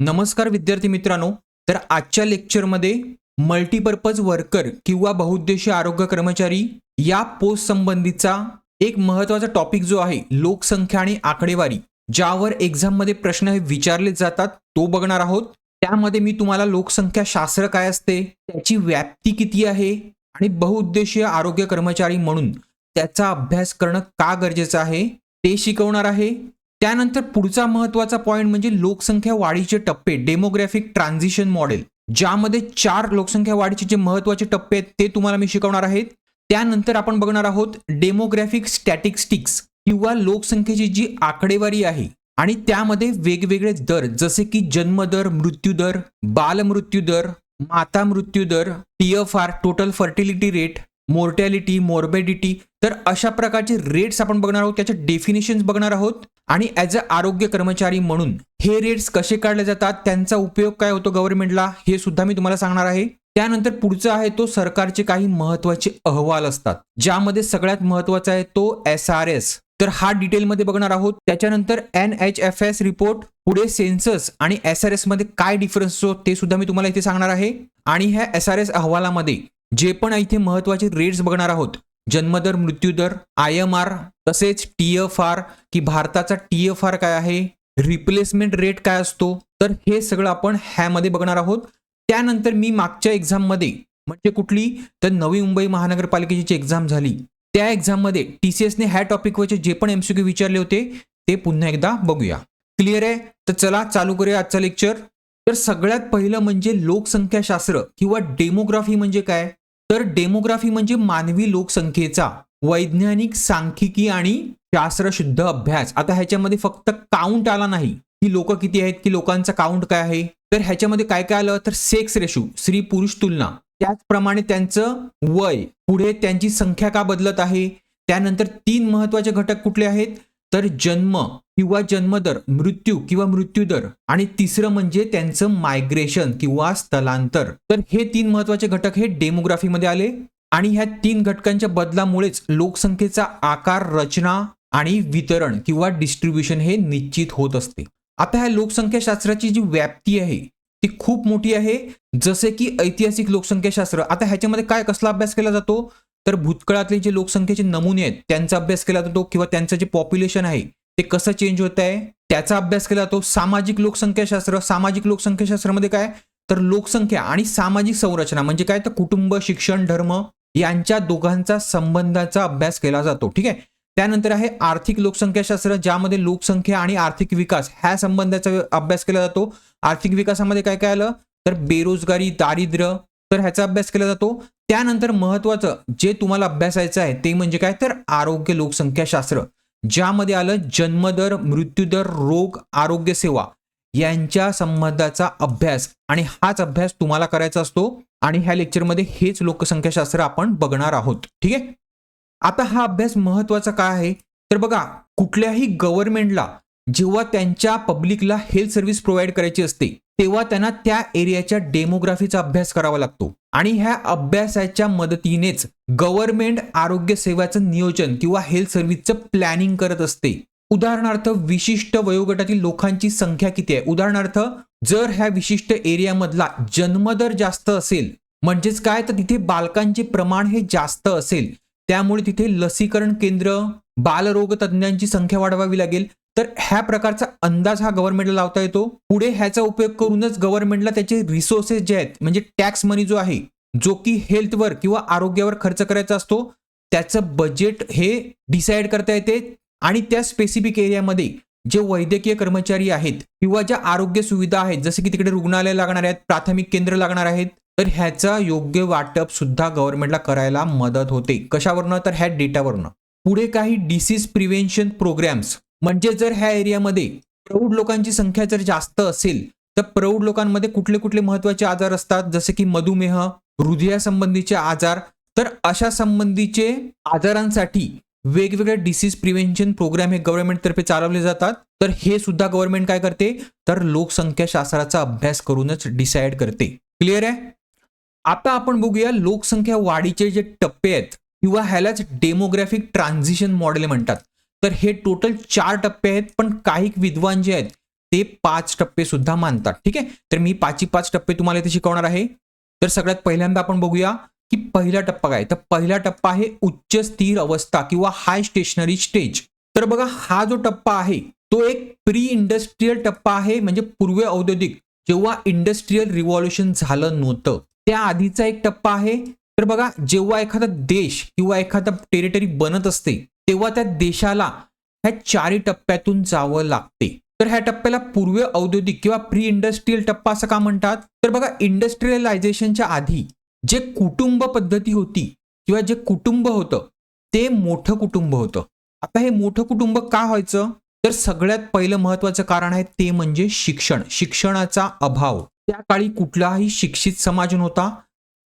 नमस्कार विद्यार्थी मित्रांनो. तर आजच्या लेक्चरमध्ये मल्टीपर्पज वर्कर किंवा बहुउद्देशीय आरोग्य कर्मचारी या पोस्ट संबंधीचा एक महत्त्वाचा टॉपिक जो आहे लोकसंख्या आणि आकडेवारी, ज्यावर एक्झाममध्ये प्रश्न हे विचारले जातात, तो बघणार आहोत. त्यामध्ये मी तुम्हाला लोकसंख्या शास्त्र काय असते, त्याची व्याप्ती किती आहे आणि बहुउद्देशीय आरोग्य कर्मचारी म्हणून त्याचा अभ्यास करणं का गरजेचं आहे ते शिकवणार आहे. त्यानंतर पुढचा महत्त्वाचा पॉइंट म्हणजे लोकसंख्या वाढीचे टप्पे, डेमोग्राफिक ट्रान्झिशन मॉडेल, ज्यामध्ये 4 लोकसंख्या वाढीचे जे महत्त्वाचे टप्पे आहेत ते तुम्हाला मी शिकवणार आहेत. त्यानंतर आपण बघणार आहोत डेमोग्राफिक स्टॅटिस्टिक्स किंवा लोकसंख्येची जी आकडेवारी आहे आणि त्यामध्ये वेगवेगळे दर जसे की जन्मदर, मृत्यूदर, बालमृत्यूदर, माता मृत्यूदर, TFR total fertility rate, mortality, morbidity, तर अशा प्रकारचे रेट्स आपण बघणार आहोत, त्याचे डेफिनेशन्स बघणार आहोत आणि ॲज अ आरोग्य कर्मचारी म्हणून हे रेट्स कसे काढले जातात, त्यांचा उपयोग काय होतो गव्हर्नमेंटला, हे सुद्धा मी तुम्हाला सांगणार आहे. त्यानंतर पुढचा आहे तो सरकारचे काही महत्त्वाचे अहवाल असतात, ज्यामध्ये सगळ्यात महत्त्वाचा आहे तो SRS, तर हा डिटेलमध्ये बघणार आहोत. त्याच्यानंतर NHFS रिपोर्ट, पुढे सेन्सस आणि SRS मध्ये काय डिफरन्स असतो ते सुद्धा मी तुम्हाला इथे सांगणार आहे. आणि ह्या SRS अहवालामध्ये जे पण इथे महत्त्वाचे रेट्स बघणार आहोत, जन्मदर, मृत्यूदर, IMR, तसेच TFR की भारताचा TFR काय आहे, रिप्लेसमेंट रेट काय असतो, तर हे सगळं आपण ह्यामध्ये बघणार आहोत. त्यानंतर मी मागच्या एक्झाममध्ये म्हणजे कुठली तर नवी मुंबई महानगरपालिकेची जी एक्झाम झाली त्या एक्झाममध्ये TCSने ह्या टॉपिकवरचे जे पण MCQ विचारले होते ते पुन्हा एकदा बघूया. क्लिअर आहे? तर चला चालू करूया आजचा लेक्चर. तर सगळ्यात पहिलं म्हणजे लोकसंख्याशास्त्र किंवा डेमोग्राफी म्हणजे काय, तर डेमोग्राफी म्हणजे मानवी लोकसंख्येचा वैज्ञानिक, सांख्यिकी आणि शास्त्रशुद्ध अभ्यास. आता ह्याच्यामध्ये फक्त काउंट आला नाही की लोक किती आहेत, की लोकांचा काउंट काय आहे, तर ह्याच्यामध्ये काय काय आलं तर सेक्स रेशो, स्त्री पुरुष तुलना, त्याचप्रमाणे त्यांचं वय, पुढे त्यांची संख्या का बदलत आहे, त्यानंतर 3 महत्त्वाचे घटक कुठले आहेत तर जन्म किंवा जन्मदर, मृत्यू किंवा मृत्यूदर आणि तिसरं म्हणजे त्यांचं मायग्रेशन किंवा स्थलांतर. तर हे 3 महत्त्वाचे घटक हे डेमोग्राफीमध्ये आले आणि ह्या 3 घटकांच्या बदलामुळेच लोकसंख्येचा आकार, रचना आणि वितरण किंवा डिस्ट्रीब्युशन हे निश्चित होत असते. आता ह्या लोकसंख्याशास्त्राची जी व्याप्ती आहे ती खूप मोठी आहे. जसे की ऐतिहासिक लोकसंख्याशास्त्र, आता ह्याच्यामध्ये काय कसला अभ्यास केला जातो तर भूतकाळातले जे लोकसंख्येचे नमुने आहेत त्यांचा अभ्यास केला जातो किंवा त्यांचं जे पॉप्युलेशन आहे ते कसं चेंज होत आहे त्याचा अभ्यास केला जातो. सामाजिक लोकसंख्याशास्त्र, सामाजिक लोकसंख्याशास्त्रामध्ये काय तर लोकसंख्या आणि सामाजिक संरचना म्हणजे काय तर कुटुंब, शिक्षण, धर्म यांच्या दोघांचा संबंधाचा अभ्यास केला जातो. ठीक आहे. त्यानंतर आहे आर्थिक लोकसंख्याशास्त्र, ज्यामध्ये लोकसंख्या आणि आर्थिक विकास ह्या संबंधाचा अभ्यास केला जातो. आर्थिक विकासामध्ये काय काय आलं तर बेरोजगारी, दारिद्र्य, तर ह्याचा अभ्यास केला जातो. त्यानंतर महत्त्वाचं जे तुम्हाला अभ्यासायचं आहे ते म्हणजे काय तर आरोग्य लोकसंख्याशास्त्र, ज्यामध्ये आलं जन्मदर, मृत्यूदर, रोग, आरोग्य सेवा यांच्या संबंधाचा अभ्यास आणि हाच अभ्यास तुम्हाला करायचा असतो आणि ह्या लेक्चरमध्ये हेच लोकसंख्याशास्त्र आपण बघणार आहोत. ठीक आहे. आता हा अभ्यास महत्त्वाचा काय आहे तर बघा, कुठल्याही गव्हर्नमेंटला जेव्हा त्यांच्या पब्लिकला हेल्थ सर्व्हिस प्रोव्हाइड करायची असते तेव्हा त्यांना त्या एरियाच्या डेमोग्राफीचा अभ्यास करावा लागतो आणि ह्या अभ्यासाच्या मदतीनेच गव्हर्नमेंट आरोग्य सेवेचं नियोजन किंवा हेल्थ सर्व्हिसचं प्लॅनिंग करत असते. उदाहरणार्थ विशिष्ट वयोगटातील लोकांची संख्या किती आहे, उदाहरणार्थ जर ह्या विशिष्ट एरियामधला जन्मदर जास्त असेल म्हणजेच काय तर तिथे बालकांचे प्रमाण हे जास्त असेल, त्यामुळे तिथे लसीकरण केंद्र, बालरोग तज्ञांची संख्या वाढवावी लागेल. तर ह्या प्रकारचा अंदाज हा गव्हर्नमेंटला लावता येतो. पुढे ह्याचा उपयोग करूनच गव्हर्नमेंटला त्याचे रिसोर्सेस जे आहेत म्हणजे टॅक्स मनी जो आहे जो की हेल्थवर किंवा आरोग्यावर खर्च करायचा असतो त्याचं बजेट हे डिसाईड करता येते आणि त्या स्पेसिफिक एरियामध्ये जे वैद्यकीय कर्मचारी आहेत किंवा ज्या आरोग्य सुविधा आहेत जसे की तिकडे रुग्णालय लागणार आहेत, प्राथमिक केंद्र लागणार आहेत, तर ह्याचा योग्य वाटप सुद्धा गव्हर्नमेंटला करायला मदत होते. कशावरनं तर ह्या डेटावरनं. पुढे काही डिसीज प्रिव्हेन्शन प्रोग्राम्स, म्हणजे जर ह्या एरियामध्ये प्रौढ लोकांची संख्या जर जास्त असेल तर प्रौढ लोकांमध्ये कुठले कुठले महत्त्वाचे आजार असतात जसे की मधुमेह, हृदयासंबंधीचे आजार, तर अशा संबंधीचे आजारांसाठी वेगवेगळे डिसीज प्रिव्हेन्शन प्रोग्राम हे गव्हर्नमेंट तर्फे चालवले जातात. तर हे सुद्धा गव्हर्नमेंट काय करते तर लोकसंख्याशास्त्राचा अभ्यास करूनच डिसाईड करते. क्लिअर आहे. आता आपण बघूया लोकसंख्या वाढीचे जे टप्पे आहेत किंवा ह्यालाच डेमोग्राफिक ट्रान्झिशन मॉडेल म्हणतात. तर हे टोटल 4 टप्पे आहेत, पण काही विद्वान जे आहेत ते 5 टप्पे सुद्धा मानतात. ठीक आहे, तर मी 5 टप्पे तुम्हाला इथे शिकवणार आहे. तर सगळ्यात पहिल्यांदा आपण बघूया की पहिला टप्पा काय. तर पहिला टप्पा आहे उच्च स्थिर अवस्था किंवा हाय स्टेशनरी स्टेज. तर बघा, हा जो टप्पा आहे तो एक प्री इंडस्ट्रियल टप्पा आहे, म्हणजे पूर्व औद्योगिक, जेव्हा इंडस्ट्रियल रिव्हॉल्युशन झालं नव्हतं त्या आधीचा एक टप्पा आहे. तर बघा, जेव्हा एखादा देश किंवा एखादा टेरिटरी बनत असते तेव्हा त्या देशाला ह्या 4 टप्प्यातून जावं लागते. तर ह्या टप्प्याला पूर्व औद्योगिक किंवा प्री इंडस्ट्रियल टप्पा असं का म्हणतात. तर बघा, इंडस्ट्रियलायझेशनच्या आधी जे कुटुंब पद्धती होती किंवा जे कुटुंब होतं ते मोठं कुटुंब होतं. आता हे मोठं कुटुंब का व्हायचं. तर सगळ्यात पहिलं महत्वाचं कारण आहे ते म्हणजे शिक्षण. शिक्षणाचा अभाव. त्या काळी कुठलाही शिक्षित समाज नव्हता.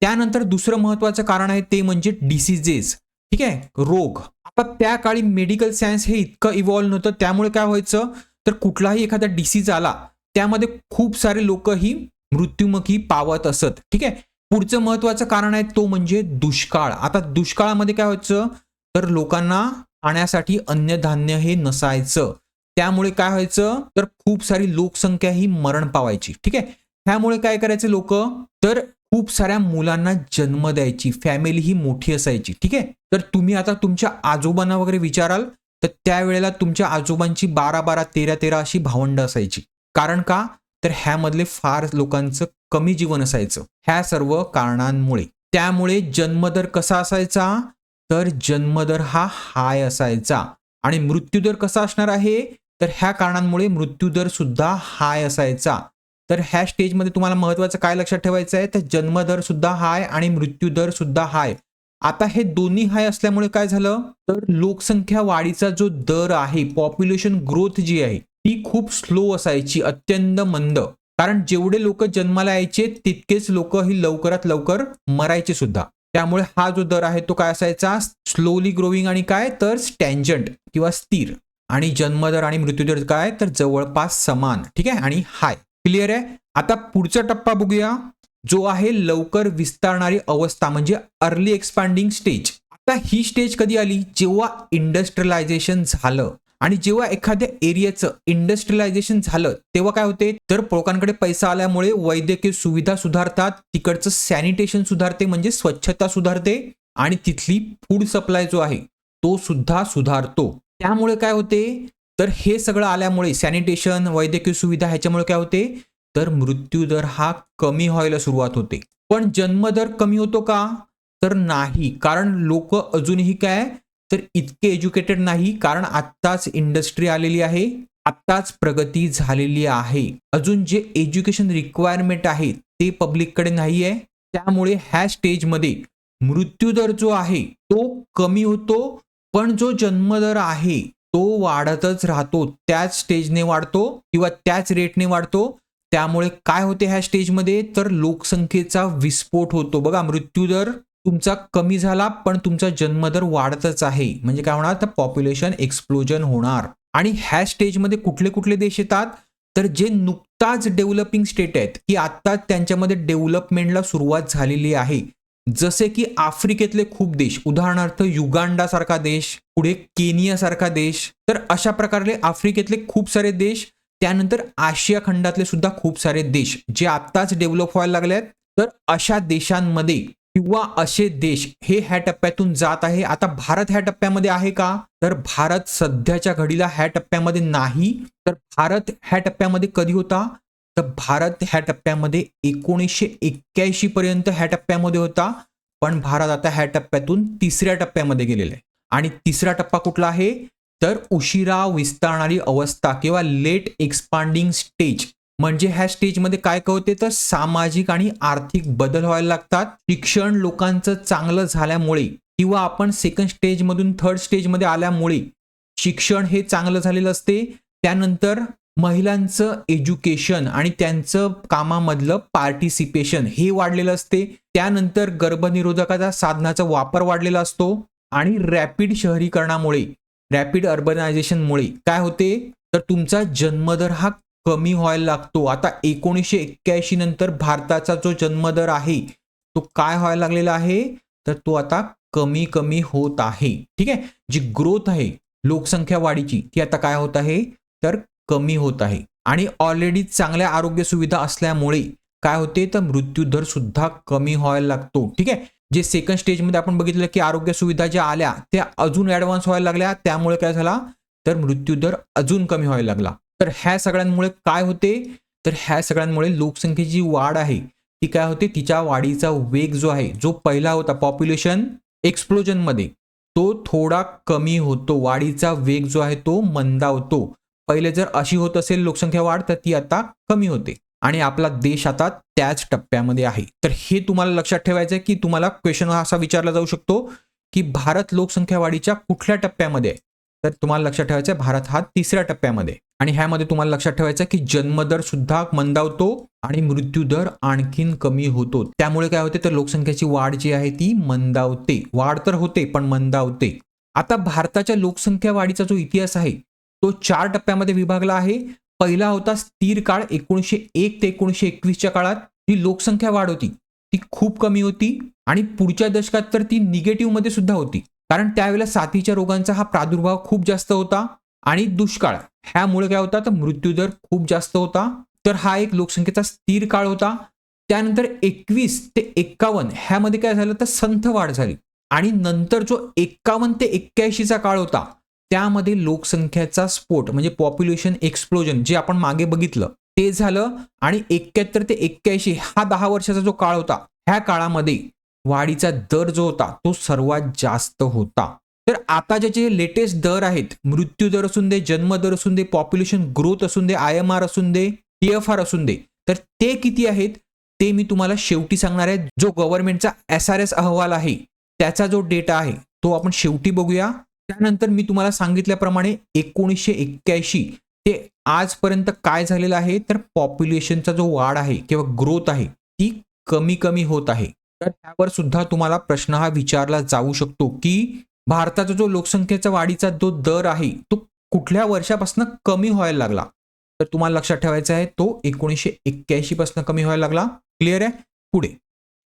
त्यानंतर दुसरं महत्वाचं कारण आहे ते म्हणजे डिसीजेस. ठीक आहे, रोग. आता त्या काळी मेडिकल सायन्स हे इतकं इव्हॉल्व्ह नव्हतं, त्यामुळे काय व्हायचं तर कुठलाही एखादा डिसीज आला त्यामध्ये खूप सारे लोक ही मृत्युमुखी पावत असत. ठीक आहे, पुढचं महत्वाचं कारण आहे तो म्हणजे दुष्काळ. आता दुष्काळामध्ये काय व्हायचं तर लोकांना खाण्यासाठी अन्नधान्य हे नसायचं, त्यामुळे काय व्हायचं तर खूप सारी लोकसंख्या ही मरण पावायची. ठीक आहे, त्यामुळे काय करायचे लोक तर खूप साऱ्या मुलांना जन्म द्यायची, फॅमिली ही मोठी असायची. ठीक आहे, तर तुम्ही आता तुमच्या आजोबांना वगैरे विचाराल तर त्यावेळेला तुमच्या आजोबांची 12-12, 13-13 अशी भावंड असायची. कारण का तर ह्यामधले फार लोकांचं कमी जीवन असायचं ह्या सर्व कारणांमुळे. त्यामुळे जन्मदर कसा असायचा तर जन्मदर हा हाय असायचा आणि मृत्यूदर कसा असणार आहे तर ह्या कारणांमुळे मृत्यूदर सुद्धा हाय असायचा. तर ह्या स्टेजमध्ये तुम्हाला महत्वाचं काय लक्षात ठेवायचं आहे तर जन्मदर सुद्धा हाय आणि मृत्यूदर सुद्धा हाय. आता हे दोन्ही हाय असल्यामुळे काय झालं तर लोकसंख्या वाढीचा जो दर आहे, पॉप्युलेशन ग्रोथ जी आहे ती खूप स्लो असायची, अत्यंत मंद. कारण जेवढे लोक जन्माला यायचे तितकेच लोक ही लवकरात लवकर मरायचे सुद्धा. त्यामुळे हा जो दर आहे तो काय असायचा स्लोली ग्रोविंग आणि काय तर स्टँजंट किंवा स्थिर. आणि जन्मदर आणि मृत्यूदर काय तर जवळपास समान. ठीक आहे, आणि हाय. क्लिअर आहे. आता पुढचा टप्पा बघूया जो आहे लवकर विस्तारणारी अवस्था म्हणजे अर्ली एक्सपांडिंग स्टेज. आता ही स्टेज कधी आली जेव्हा इंडस्ट्रियलायझेशन झालं आणि जेव्हा एखाद्या एरियाचं इंडस्ट्रियलायझेशन झालं तेव्हा काय होते तर लोकांकडे पैसा आल्यामुळे वैद्यकीय सुविधा सुधारतात, तिकडचं सॅनिटेशन सुधारते म्हणजे स्वच्छता सुधारते आणि तिथली फूड सप्लाय जो आहे तो सुद्धा सुधारतो. त्यामुळे काय होते तर हे सगळं आल्यामुळे सॅनिटेशन, वैद्यकीय सुविधा ह्याच्यामुळे काय होते तर मृत्यूदर हा कमी व्हायला सुरुवात होते. पण जन्मदर कमी होतो का तर नाही, कारण लोक अजूनही काय तर इतके एज्युकेटेड नाही, कारण आत्ताच इंडस्ट्री आलेली आहे, आत्ताच प्रगती झालेली आहे. अजून जे एज्युकेशन रिक्वायरमेंट आहे ते पब्लिककडे नाही आहे. त्यामुळे ह्या स्टेजमध्ये मृत्यूदर जो आहे तो कमी होतो, पण जो जन्मदर आहे तो वाढतच राहतो, त्याच स्टेजने वाढतो किंवा त्याच रेटने वाढतो. त्यामुळे काय होते ह्या स्टेजमध्ये तर लोकसंख्येचा विस्फोट होतो. बघा, मृत्यूदर तुमचा कमी झाला पण तुमचा जन्मदर वाढतच आहे, म्हणजे काय होणार तर पॉप्युलेशन एक्सप्लोजन होणार. आणि ह्या स्टेजमध्ये कुठले कुठले देश येतात तर जे नुकताच डेव्हलपिंग स्टेट आहेत की आता त्यांच्यामध्ये डेव्हलपमेंटला सुरुवात झालेली आहे, जसे की आफ्रिकेतले खूप देश, उदाहरणार्थ युगांडा सारखा देश, पुढे केनिया सारखा देश. तर अशा प्रकारे आफ्रिकेतले खूप सारे देश, त्यानंतर आशिया खंडातले सुद्धा खूप सारे देश जे आत्ताच डेव्हलप व्हायला लागलेत. तर अशा देशांमध्ये किंवा असे देश हे ह्या टप्प्यातून जात आहे. आता भारत ह्या टप्प्यामध्ये आहे का तर भारत सध्याच्या घडीला ह्या टप्प्यामध्ये नाही. तर भारत ह्या टप्प्यामध्ये कधी होता तर भारत ह्या टप्प्यामध्ये 1981 पर्यंत ह्या टप्प्यामध्ये होता. पण भारत आता ह्या टप्प्यातून तिसऱ्या टप्प्यामध्ये गेलेला आहे. आणि तिसरा टप्पा कुठला आहे तर उशिरा विस्तारणारी अवस्था किंवा लेट एक्सपांडिंग स्टेज. म्हणजे ह्या स्टेजमध्ये काय होते तर सामाजिक आणि आर्थिक बदल व्हायला लागतात. शिक्षण लोकांचं चांगलं झाल्यामुळे किंवा आपण सेकंड स्टेज मधून थर्ड स्टेज मध्ये आल्यामुळे शिक्षण हे चांगलं झालेलं असते. त्यानंतर महिलांचं एज्युकेशन आणि त्यांचं कामामधलं पार्टिसिपेशन हे वाढलेलं असते. त्यानंतर गर्भनिरोधकाचा साधनाचा वापर वाढलेला असतो आणि रॅपिड शहरीकरणामुळे, रॅपिड अर्बनायझेशनमुळे काय होते तर तुमचा जन्मदर हा कमी व्हायला लागतो. आता 1981 नंतर भारताचा जो जन्मदर आहे तो काय व्हायला लागलेला आहे तर तो आता कमी कमी होत आहे. ठीक आहे, जी ग्रोथ आहे लोकसंख्या वाढीची ती आता काय होत आहे तर कमी होत आहे आणि ऑलरेडी चांगल्या आरोग्य सुविधा असल्यामुळे काय होते तर मृत्यूदर सुद्धा कमी व्हायला लागतो. ठीक आहे. जे सेकंड स्टेजमध्ये आपण बघितलं की आरोग्य सुविधा ज्या आल्या त्या अजून ॲडव्हान्स व्हायला लागल्या, त्यामुळे काय झाला तर मृत्यूदर अजून कमी व्हायला लागला. तर ह्या सगळ्यांमुळे काय होते तर ह्या सगळ्यांमुळे लोकसंख्येची वाढ आहे ती काय होते, तिच्या वाढीचा वेग जो आहे, जो पहिला होता पॉप्युलेशन एक्सप्लोजन मध्ये, तो थोडा कमी होतो. वाढीचा वेग जो आहे तो मंदावतो. पहिले जर अशी होत असेल लोकसंख्या वाढ तर ती आता कमी होते आणि आपला देश आता त्याच टप्प्यामध्ये आहे. तर हे तुम्हाला लक्षात ठेवायचं आहे की तुम्हाला क्वेश्चन असा विचारला जाऊ शकतो की भारत लोकसंख्या वाढीच्या कुठल्या टप्प्यामध्ये आहे. तर तुम्हाला लक्षात ठेवायचं आहे भारत हा 3ऱ्या टप्प्यामध्ये आणि ह्यामध्ये तुम्हाला लक्षात ठेवायचं आहे की जन्मदर सुद्धा मंदावतो आणि मृत्यूदर आणखीन कमी होतो. त्यामुळे काय होते तर लोकसंख्येची वाढ जी आहे ती मंदावते. वाढ तर होते पण मंदावते. आता भारताच्या लोकसंख्या वाढीचा जो इतिहास आहे तो 4 टप्प्यामध्ये विभागला आहे. पहिला होता स्थिर काळ 1901 ते 1921च्या काळात ही लोकसंख्या वाढ होती ती खूप कमी होती आणि पुढच्या दशकात तर ती निगेटिव्ह मध्ये सुद्धा होती, कारण त्यावेळेला साथीच्या रोगांचा हा प्रादुर्भाव खूप जास्त होता आणि दुष्काळ ह्यामुळे काय होता तर मृत्यूदर खूप जास्त होता. तर हा एक लोकसंख्येचा स्थिर काळ होता. त्यानंतर 21 ते 51 ह्यामध्ये काय झालं तर संथ वाढ झाली आणि नंतर जो 51 ते 81चा काळ होता त्यामध्ये लोकसंख्येचा स्फोट म्हणजे पॉप्युलेशन एक्सप्लोजन जे आपण मागे बघितलं ते झालं आणि 71 ते 81 हा 10 वर्षाचा जो काळ होता ह्या काळामध्ये वाढीचा दर जो होता तो सर्वात जास्त होता. तर आता जे लेटेस्ट दर आहेत, मृत्यू दर असून दे, जन्म दर असून दे, पॉप्युलेशन ग्रोथ असून दे, IMR असून दे, TFR असून दे, तर ते किती आहेत ते मी तुम्हाला शेवटी सांगणार आहे. जो गव्हर्नमेंटचा SRS अहवाल आहे त्याचा जो डेटा आहे तो आपण शेवटी बघूया. त्यानंतर मी तुम्हाला सांगितल्याप्रमाणे 1981 ते आजपर्यंत काय झालेलं आहे तर पॉप्युलेशनचा जो वाढ आहे किंवा ग्रोथ आहे ती कमी कमी होत आहे. तर त्यावर सुद्धा तुम्हाला प्रश्न हा विचारला जाऊ शकतो की भारताचा जो लोकसंख्येचा वाढीचा जो दर आहे तो कुठल्या वर्षापासून कमी व्हायला लागला. तर तुम्हाला लक्षात ठेवायचा आहे तो 1981 पासून कमी व्हायला लागला. क्लिअर आहे. पुढे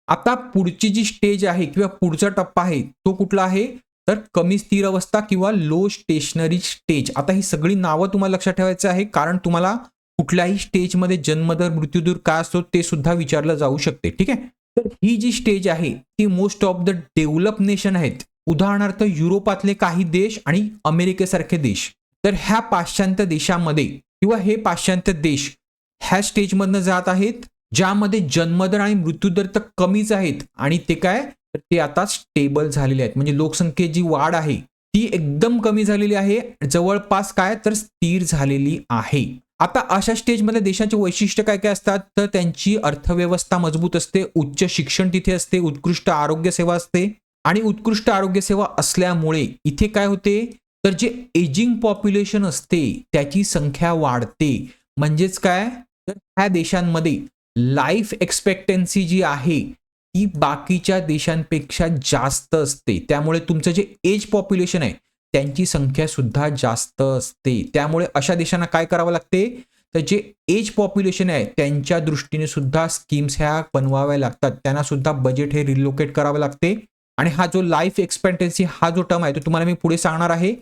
आता पुढची जी स्टेज आहे किंवा पुढचा टप्पा आहे तो कुठला आहे तर कमी स्थिर अवस्था किंवा लो स्टेशनरी स्टेज. आता ही सगळी नावं तुम्हाला लक्षात ठेवायचं आहे कारण तुम्हाला कुठल्याही स्टेजमध्ये जन्मदर मृत्यूदर काय असतो ते सुद्धा विचारलं जाऊ शकते. ठीक आहे. तर ही जी स्टेज आहे ती most of the develop nation आहेत, उदाहरणार्थ युरोपातले काही देश आणि अमेरिकेसारखे देश. तर ह्या पाश्चात्य देशामध्ये किंवा हे पाश्चात्य देश ह्या स्टेजमधनं जात आहेत ज्यामध्ये जन्मदर आणि मृत्यूदर तर कमीच आहेत आणि ते काय तर ते आता स्टेबल झालेले आहेत. म्हणजे लोकसंख्येची जी वाढ आहे ती एकदम कमी झालेली आहे, जवळपास काय तर स्थिर झालेली आहे. आता अशा स्टेजमध्ये देशाचे वैशिष्ट्य काय काय असतात तर त्यांची अर्थव्यवस्था मजबूत असते, उच्च शिक्षण तिथे असते, उत्कृष्ट आरोग्य सेवा असते आणि उत्कृष्ट आरोग्य सेवा असल्यामुळे इथे काय होते तर जे एजिंग पॉप्युलेशन असते त्याची संख्या वाढते. म्हणजेच काय तर ह्या देशांमध्ये लाईफ एक्सपेक्टन्सी जी आहे ती बाकीच्या देशांपेक्षा जास्त असते. त्यामुळे तुमचं जे एज पॉप्युलेशन आहे त्यांची संख्या सुद्धा जास्त असते. त्यामुळे अशा देशांना काय करावं लागते तर जे एज पॉप्युलेशन आहे त्यांच्या दृष्टीने सुद्धा स्कीम्स ह्या बनवाव्या लागतात. त्यांना सुद्धा बजेट हे रिलोकेट करावं लागते. आणि हा जो लाईफ एक्सपेक्टन्सी हा जो टर्म आहे तो तुम्हाला मी पुढे सांगणार आहे.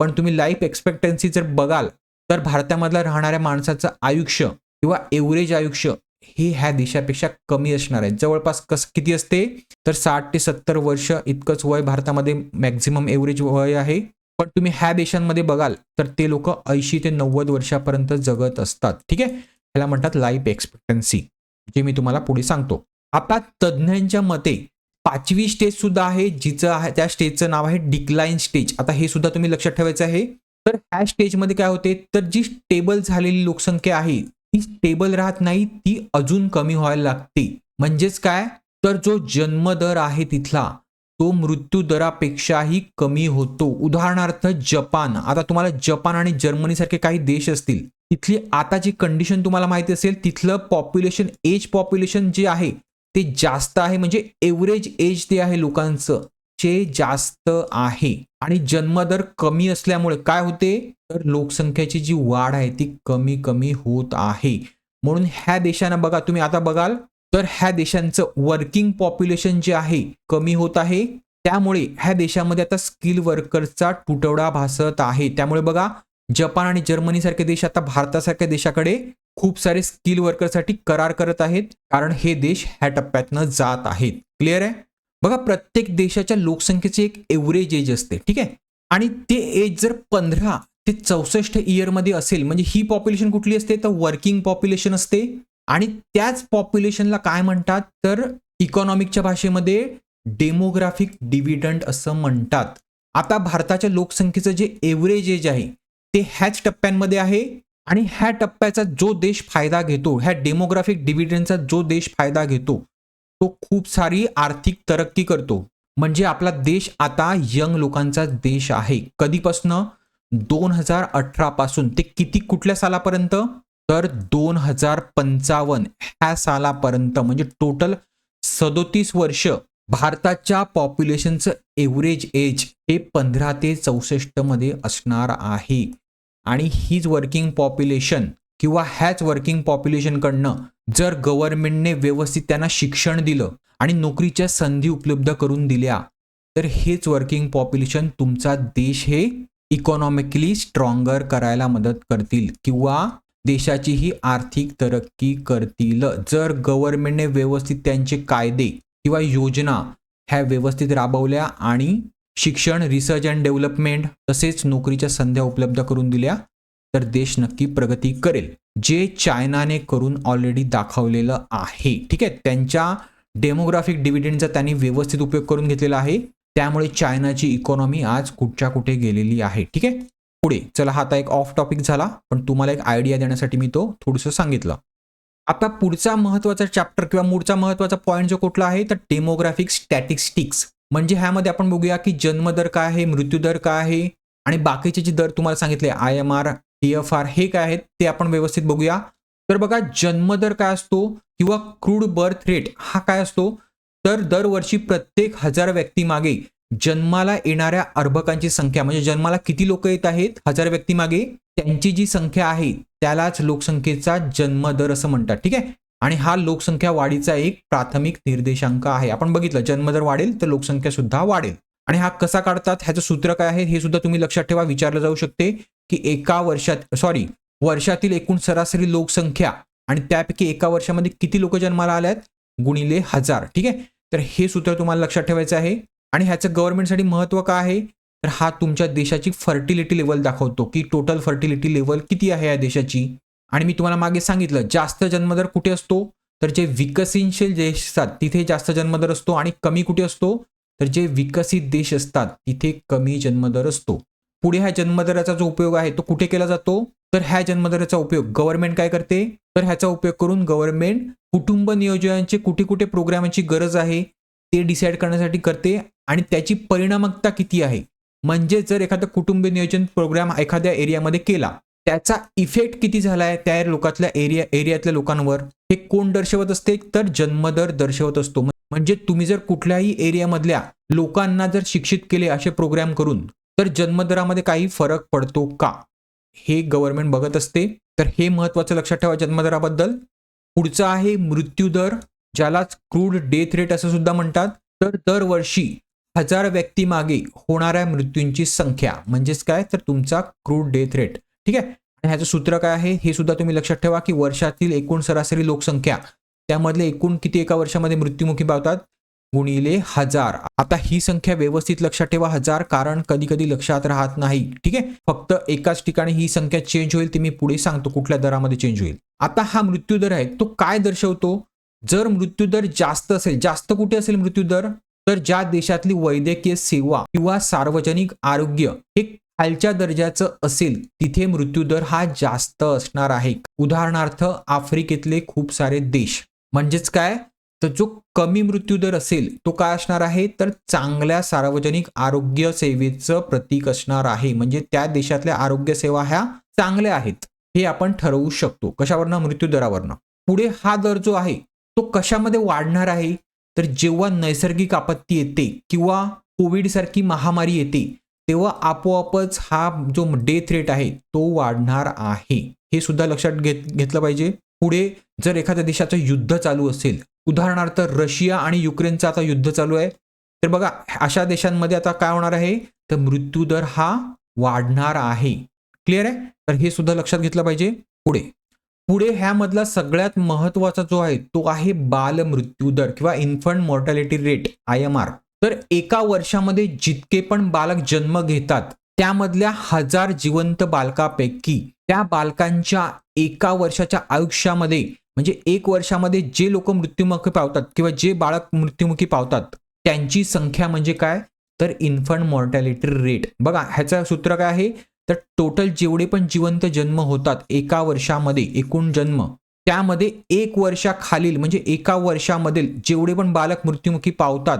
पण तुम्ही लाईफ एक्सपेक्टन्सी जर बघाल तर भारतामधल्या राहणाऱ्या माणसाचं आयुष्य किंवा एव्हरेज आयुष्य हे ह्या देशापेक्षा कमी असणार आहे. जवळपास किती असते तर 60 ते 70 वर्ष इतकंच वय भारतामध्ये मॅक्झिमम एव्हरेज वय आहे. पण तुम्ही ह्या देशांमध्ये बघाल तर ते लोक 80 ते 90 वर्षापर्यंत जगत असतात. ठीक आहे. ह्याला म्हणतात लाईफ एक्सपेक्टन्सी, जे मी तुम्हाला पुढे सांगतो. आता तज्ज्ञांच्या मते 5वी स्टेज सुद्धा आहे जिचं आहे त्या स्टेजचं नाव आहे डिक्लाइन स्टेज. आता हे सुद्धा तुम्ही लक्षात ठेवायचं आहे. तर ह्या स्टेजमध्ये काय होते तर जी स्टेबल झालेली लोकसंख्या आहे ती स्टेबल राहत नाही, ती अजून कमी व्हायला लागते. म्हणजेच काय तर जो जन्मदर आहे तिथला तो मृत्यू दरापेक्षाही कमी होतो. उदाहरणार्थ जपान. आता तुम्हाला जपान आणि जर्मनी सारखे काही देश असतील तिथली आता जी कंडिशन तुम्हाला माहिती असेल तिथलं पॉप्युलेशन एज पॉप्युलेशन जे आहे ते जास्त आहे. म्हणजे एव्हरेज एज ते आहे लोकांचं जे जास्त आहे आणि जन्मदर कमी असल्यामुळे काय होते तर लोकसंख्येची जी वाढ आहे ती कमी कमी होत आहे. म्हणून ह्या देशांना बघा तुम्ही आता बघाल तर ह्या देशांचं वर्किंग पॉप्युलेशन जे आहे कमी होत आहे. त्यामुळे ह्या देशामध्ये आता स्किल वर्कर्सचा तुटवडा भासत आहे. त्यामुळे बघा जपान आणि जर्मनी सारखे देश आता भारतासारख्या देशाकडे खूप सारे स्किल वर्करसाठी करार करत आहेत, कारण हे देश ह्या टप्प्यातनं जात आहेत. क्लिअर आहे? बघा, प्रत्येक देशाच्या लोकसंख्येचे एक एव्हरेज एज असते, ठीक आहे, आणि ते एज जर 15 ते 64 इयरमध्ये असेल म्हणजे ही पॉप्युलेशन कुठली असते, तर वर्किंग पॉप्युलेशन असते. आणि त्याच पॉप्युलेशनला काय म्हणतात, तर इकॉनॉमिकच्या भाषेमध्ये डेमोग्राफिक डिव्हिडंड असं म्हणतात. आता भारताच्या लोकसंख्येचं जे एव्हरेज एज आहे ते ह्याच टप्प्यांमध्ये आहे, आणि ह्या टप्प्याचा जो देश फायदा घेतो, ह्या डेमोग्राफिक डिव्हिडंडचा जो देश फायदा घेतो, तो खूप सारी आर्थिक तरक्की करतो. म्हणजे आपला देश आता यंग लोकांचा देश आहे. कधीपासनं? 2018 पासून ते किती, कुठल्या सालापर्यंत, तर 2055 ह्या सालापर्यंत, म्हणजे टोटल 37 वर्ष भारताच्या पॉप्युलेशनचं एव्हरेज एज हे 15 ते 64 मध्ये असणार आहे. आणि हीच वर्किंग पॉप्युलेशन किंवा ह्याच वर्किंग पॉप्युलेशनकडनं जर गव्हर्नमेंटने व्यवस्थित त्यांना शिक्षण दिलं आणि नोकरीच्या संधी उपलब्ध करून दिल्या, तर हेच वर्किंग पॉप्युलेशन तुमचा देश हे इकॉनॉमिकली स्ट्रॉंगर करायला मदत करतील किंवा देशाची ही आर्थिक तरक्की करतील. जर गव्हर्नमेंटने व्यवस्थित त्यांचे कायदे किंवा योजना ह्या व्यवस्थित राबवल्या आणि शिक्षण, रिसर्च अँड डेव्हलपमेंट तसेच नोकरीच्या संध्या उपलब्ध करून दिल्या, तर देश नक्की प्रगती करेल. जे चायनाने करून ऑलरेडी दाखवलेलं आहे, ठीक आहे. त्यांच्या डेमोग्राफिक डिव्हिडंडचा त्यांनी व्यवस्थित उपयोग करून घेतलेला आहे, त्यामुळे चायनाची इकॉनॉमी आज कुठच्या कुठे गेलेली आहे, ठीक आहे. पुढे चला, हा आता एक ऑफ टॉपिक झाला, पण तुम्हाला एक आयडिया देण्यासाठी मी तो थोडंसं सांगितलं. आता पुढचा महत्वाचा चॅप्टर किंवा पुढचा महत्वाचा पॉईंट जो कुठला आहे, तर डेमोग्राफिक स्टॅटिस्टिक्स. म्हणजे ह्यामध्ये आपण बघूया की जन्मदर काय आहे, मृत्यूदर काय आहे, आणि बाकीचे जे दर तुम्हाला सांगितले IMR, TFR हे काय आहेत ते आपण व्यवस्थित बघूया. तर बघा, जन्मदर काय असतो किंवा क्रूड बर्थ रेट हा काय असतो, तर दरवर्षी प्रत्येक 1000 व्यक्तीमागे जन्माला येणाऱ्या अर्भकांची संख्या, म्हणजे जन्माला किती लोक येत आहेत 1000 व्यक्तीमागे, त्यांची जी संख्या आहे त्यालाच लोकसंख्येचा जन्मदर असं म्हणतात, ठीक आहे. आणि हा लोकसंख्या वाढीचा एक प्राथमिक निर्देशांक आहे. आपण बघितलं, जन्मदर वाढेल तर लोकसंख्या सुद्धा वाढेल. आणि हा कसा काढतात, ह्याचं सूत्र काय आहे हे सुद्धा तुम्ही लक्षात ठेवा. विचारलं जाऊ शकते की वर्षातील एकूण सरासरी लोकसंख्या आणि त्यापैकी एका वर्षामध्ये किती लोक जन्माला आल्यात गुणिले 1000, ठीक आहे. तर हे सूत्र तुम्हाला लक्षात ठेवायचं आहे. आणि ह्याचं गव्हर्नमेंटसाठी महत्व काय आहे, तर हा तुमच्या देशाची फर्टिलिटी लेवल दाखवतो की टोटल फर्टिलिटी लेवल किती आहे या देशाची. आणि मी तुम्हाला मागे सांगितलं, जास्त जन्मदर कुठे असतो, तर जे विकसनशील देश असतात तिथे जास्त जन्मदर असतो, आणि कमी कुठे असतो, तर जे विकसित देश असतात तिथे कमी जन्मदर असतो. पुढे ह्या जन्मदराचा जो उपयोग आहे तो कुठे केला जातो, तर ह्या जन्मदराचा उपयोग गव्हर्नमेंट काय करते, तर ह्याचा उपयोग करून गव्हर्नमेंट कुटुंब नियोजनाचे कुठे कुठे प्रोग्रामाची गरज आहे ते डिसाईड करण्यासाठी करते, आणि त्याची परिणामकता किती आहे. म्हणजे जर एखादा कुटुंब नियोजन प्रोग्राम एखाद्या एरियामध्ये केला, त्याचा इफेक्ट किती झालाय त्या लोकातल्या एरियातल्या लोकांवर, हे कोण दर्शवत असते, तर जन्मदर दर्शवत असतो. म्हणजे तुम्ही जर कुठल्याही एरियामधल्या लोकांना जर शिक्षित केले असे प्रोग्राम करून, तर जन्मदरामध्ये काही फरक पडतो का, हे गव्हर्नमेंट बघत असते. तर हे महत्वाचं लक्षात ठेवा जन्मदराबद्दल. पुढचं आहे मृत्यूदर, ज्याला क्रूड डेथ रेट असं सुद्धा म्हणतात. तर दरवर्षी 1000 व्यक्तीमागे होणाऱ्या मृत्यूंची संख्या म्हणजेच काय, तर तुमचा क्रूड डेथ रेट, ठीक आहे. आणि ह्याचं सूत्र काय आहे हे सुद्धा तुम्ही लक्षात ठेवा की वर्षातील एकूण सरासरी लोकसंख्या त्यामधले एकूण किती एका वर्षामध्ये मृत्युमुखी पावतात गुणिले 1000. आता ही संख्या व्यवस्थित लक्षात ठेवा 1000, कारण कधी कधी लक्षात राहत नाही, ठीक आहे. फक्त एकाच ठिकाणी ही संख्या चेंज होईल, ते मी पुढे सांगतो कुठल्या दरामध्ये चेंज होईल. आता हा मृत्यूदर आहे तो काय दर्शवतो, जर मृत्यूदर जास्त असेल, जास्त कुठे असेल मृत्यूदर, तर ज्या देशातली वैद्यकीय सेवा किंवा सार्वजनिक आरोग्य हे खालच्या दर्जाचं असेल तिथे मृत्यूदर हा जास्त असणार आहे. उदाहरणार्थ आफ्रिकेतले खूप सारे देश. म्हणजेच काय, तर जो कमी मृत्यूदर असेल तो काय असणार आहे, तर चांगल्या सार्वजनिक आरोग्य सेवेचं प्रतीक असणार आहे. म्हणजे त्या देशातल्या आरोग्य सेवा ह्या चांगल्या आहेत हे आपण ठरवू शकतो. कशावरनं, मृत्यूदरावरनं. पुढे हा दर जो आहे तो कशामध्ये वाढणार आहे, तर जेव्हा नैसर्गिक आपत्ती येते किंवा कोविड सारखी महामारी येते तेव्हा आपोआपच हा जो डेथ रेट आहे तो वाढणार आहे. हे सुद्धा लक्षात घेतलं पाहिजे. पुढे जर एखाद्या देशाचं युद्ध चालू असेल, उदाहरणार्थ रशिया आणि युक्रेनचं आता युद्ध चालू आहे, तर बघा अशा देशांमध्ये आता काय होणार आहे, तर मृत्यूदर हा वाढणार आहे. क्लिअर आहे? तर हे सुद्धा लक्षात घेतलं पाहिजे. पुढे पुढे ह्यामधला सगळ्यात महत्वाचा जो आहे तो आहे बाल मृत्यू दर किंवा इन्फंट मॉर्टॅलिटी रेट IMR. तर एका वर्षामध्ये जितके पण बालक जन्म घेतात त्यामधल्या 1000 जिवंत बालकापैकी त्या बालकांच्या एका वर्षाच्या आयुष्यामध्ये म्हणजे एक वर्षामध्ये जे लोक मृत्युमुखी पावतात किंवा जे बालक मृत्युमुखी पावतात त्यांची संख्या म्हणजे काय तर इन्फंट मॉर्टॅलिटी रेट. बघा ह्याचं सूत्र काय आहे तर टोटल जेवढे पण जिवंत जन्म होतात एका वर्षामध्ये एकूण जन्म त्यामध्ये एक वर्षाखालील म्हणजे एका वर्षामधील जेवढे पण बालक मृत्युमुखी पावतात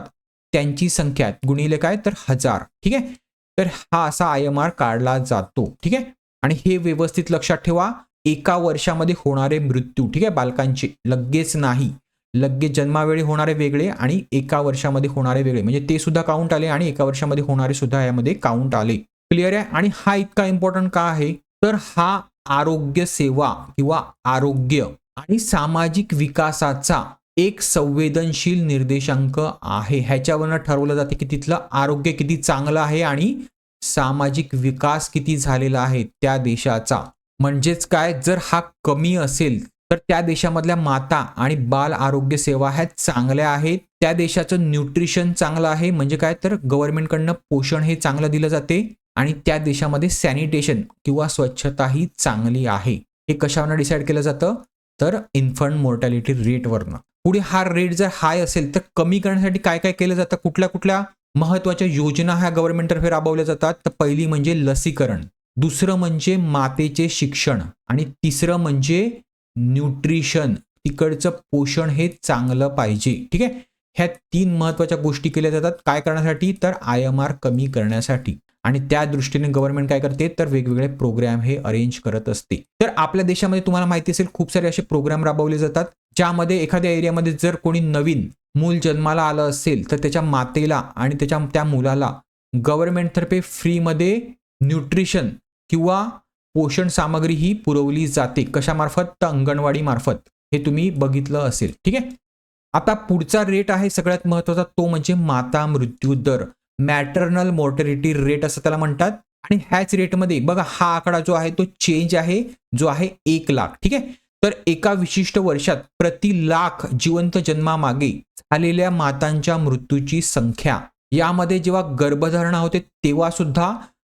त्यांची संख्या गुणिले काय तर 1000. ठीक आहे. तर हा असा IMR काढला जातो. ठीक आहे. आणि हे व्यवस्थित लक्षात ठेवा एका वर्षामध्ये होणारे मृत्यू ठीक आहे बालकांचे लगेच नाही लगेच जन्मावेळी होणारे वेगळे आणि एका वर्षामध्ये होणारे वेगळे म्हणजे ते सुद्धा काउंट आले आणि एका वर्षामध्ये होणारे सुद्धा यामध्ये काउंट आले. क्लिअर आहे. आणि हा इतका इम्पॉर्टंट का आहे तर हा आरोग्य सेवा किंवा आरोग्य आणि सामाजिक विकासाचा एक संवेदनशील निर्देशांक आहे. ह्याच्यावरनं ठरवलं जाते की तिथलं आरोग्य किती चांगलं आहे आणि सामाजिक विकास किती झालेला आहे त्या देशाचा. म्हणजेच काय जर हा कमी असेल तर त्या देशामधल्या माता आणि बाल आरोग्य सेवा ह्या चांगल्या आहेत. त्या देशाचं न्यूट्रिशन चांगलं आहे म्हणजे काय तर गव्हर्नमेंटकडनं पोषण हे चांगलं दिलं जाते आणि त्या देशामध्ये सॅनिटेशन किंवा स्वच्छता ही चांगली आहे. हे कशावरनं डिसाईड केलं जातं तर इन्फंट मॉर्टॅलिटी रेटवरनं. पुढे हा रेट जर हाय असेल तर कमी करण्यासाठी काय काय केलं जातं कुठल्या कुठल्या महत्वाच्या योजना ह्या गव्हर्नमेंटतर्फे राबवल्या जातात तर पहिली म्हणजे लसीकरण, दुसरं म्हणजे मातेचे शिक्षण आणि तिसरं म्हणजे न्यूट्रिशन तिकडचं पोषण हे चांगलं पाहिजे. ठीक आहे. ह्या 3 महत्वाच्या गोष्टी केल्या जातात काय करण्यासाठी तर IMR कमी करण्यासाठी आणि त्या दृष्टीने गव्हर्नमेंट काय करते तर वेगवेगळे प्रोग्राम हे अरेंज करत असते. तर आपल्या देशामध्ये तुम्हाला माहिती असेल खूप सारे असे प्रोग्राम राबवले जातात ज्यामध्ये एखाद्या एरियामध्ये जर कोणी नवीन मूल जन्माला आलं असेल तर त्याच्या मातेला आणि त्या मुलाला गव्हर्नमेंटतर्फे फ्रीमध्ये न्यूट्रिशन किंवा पोषण सामग्री ही पुरवली जाते. कशामार्फत तर अंगणवाडी मार्फत. हे तुम्ही बघितलं असेल. ठीक आहे. आता पुढचा रेट आहे सगळ्यात महत्वाचा तो म्हणजे माता मृत्यू दर मॅटर्नल मॉर्टॅलिटी रेट असं त्याला म्हणतात. आणि ह्याच रेटमध्ये बघा हा आकडा जो आहे तो चेंज आहे जो आहे 1 लाख. ठीक आहे. तर एका विशिष्ट वर्षात प्रति लाख जिवंत जन्मामागे झालेल्या मातांच्या मृत्यूची संख्या यामध्ये जेव्हा गर्भधारणा होते तेव्हा सुद्धा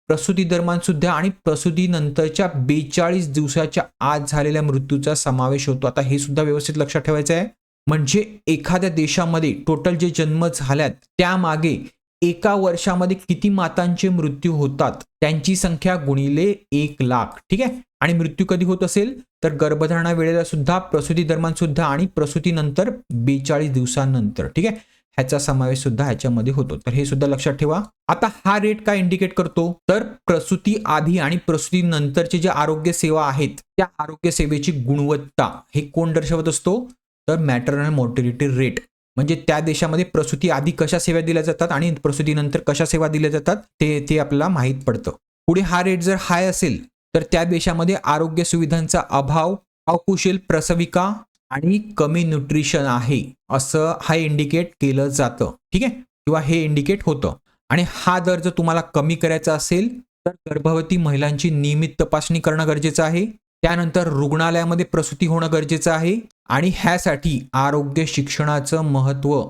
प्रसूती दरम्यान सुद्धा आणि प्रसूतीनंतरच्या 42 दिवसाच्या आत झालेल्या मृत्यूचा समावेश होतो. आता हे सुद्धा व्यवस्थित लक्षात ठेवायचं आहे. म्हणजे एखाद्या देशामध्ये टोटल जे जन्म झाल्यात त्यामागे एका वर्षामध्ये किती मातांचे मृत्यू होतात त्यांची संख्या गुणिले 1 लाख. ठीक आहे. आणि मृत्यू कधी होत असेल तर गर्भधारणा वेळेला सुद्धा प्रसूती दरम्यान सुद्धा आणि प्रसूतीनंतर 42 दिवसांनंतर. ठीक आहे. ह्याचा समावेश सुद्धा ह्याच्यामध्ये होतो. तर हे सुद्धा लक्षात ठेवा. आता हा रेट काय इंडिकेट करतो तर प्रसूती आधी आणि प्रसूती नंतरचे जे आरोग्य सेवा आहेत त्या आरोग्य सेवेची गुणवत्ता हे कोण दर्शवत असतो तर मॅटर्नल मॉर्टॅलिटी रेट. म्हणजे त्या देशामध्ये प्रसूती आधी कशा सेवा दिल्या जातात आणि प्रसूतीनंतर कशा सेवा दिल्या जातात ते आपल्याला माहीत पडतं. पुढे हा रेट जर हाय असेल तर त्या देशामध्ये आरोग्य सुविधांचा अभाव, अकुशल प्रसविका आणि कमी न्यूट्रिशन आहे असं हा इंडिकेट केलं जातं. ठीक आहे. किंवा हे इंडिकेट होतं. आणि हा दर जर तुम्हाला कमी करायचा असेल तर गर्भवती महिलांची नियमित तपासणी करणं गरजेचं आहे. त्यानंतर रुग्णालयामध्ये प्रसूती होणं गरजेचं आहे आणि ह्यासाठी आरोग्य शिक्षणाचं महत्त्व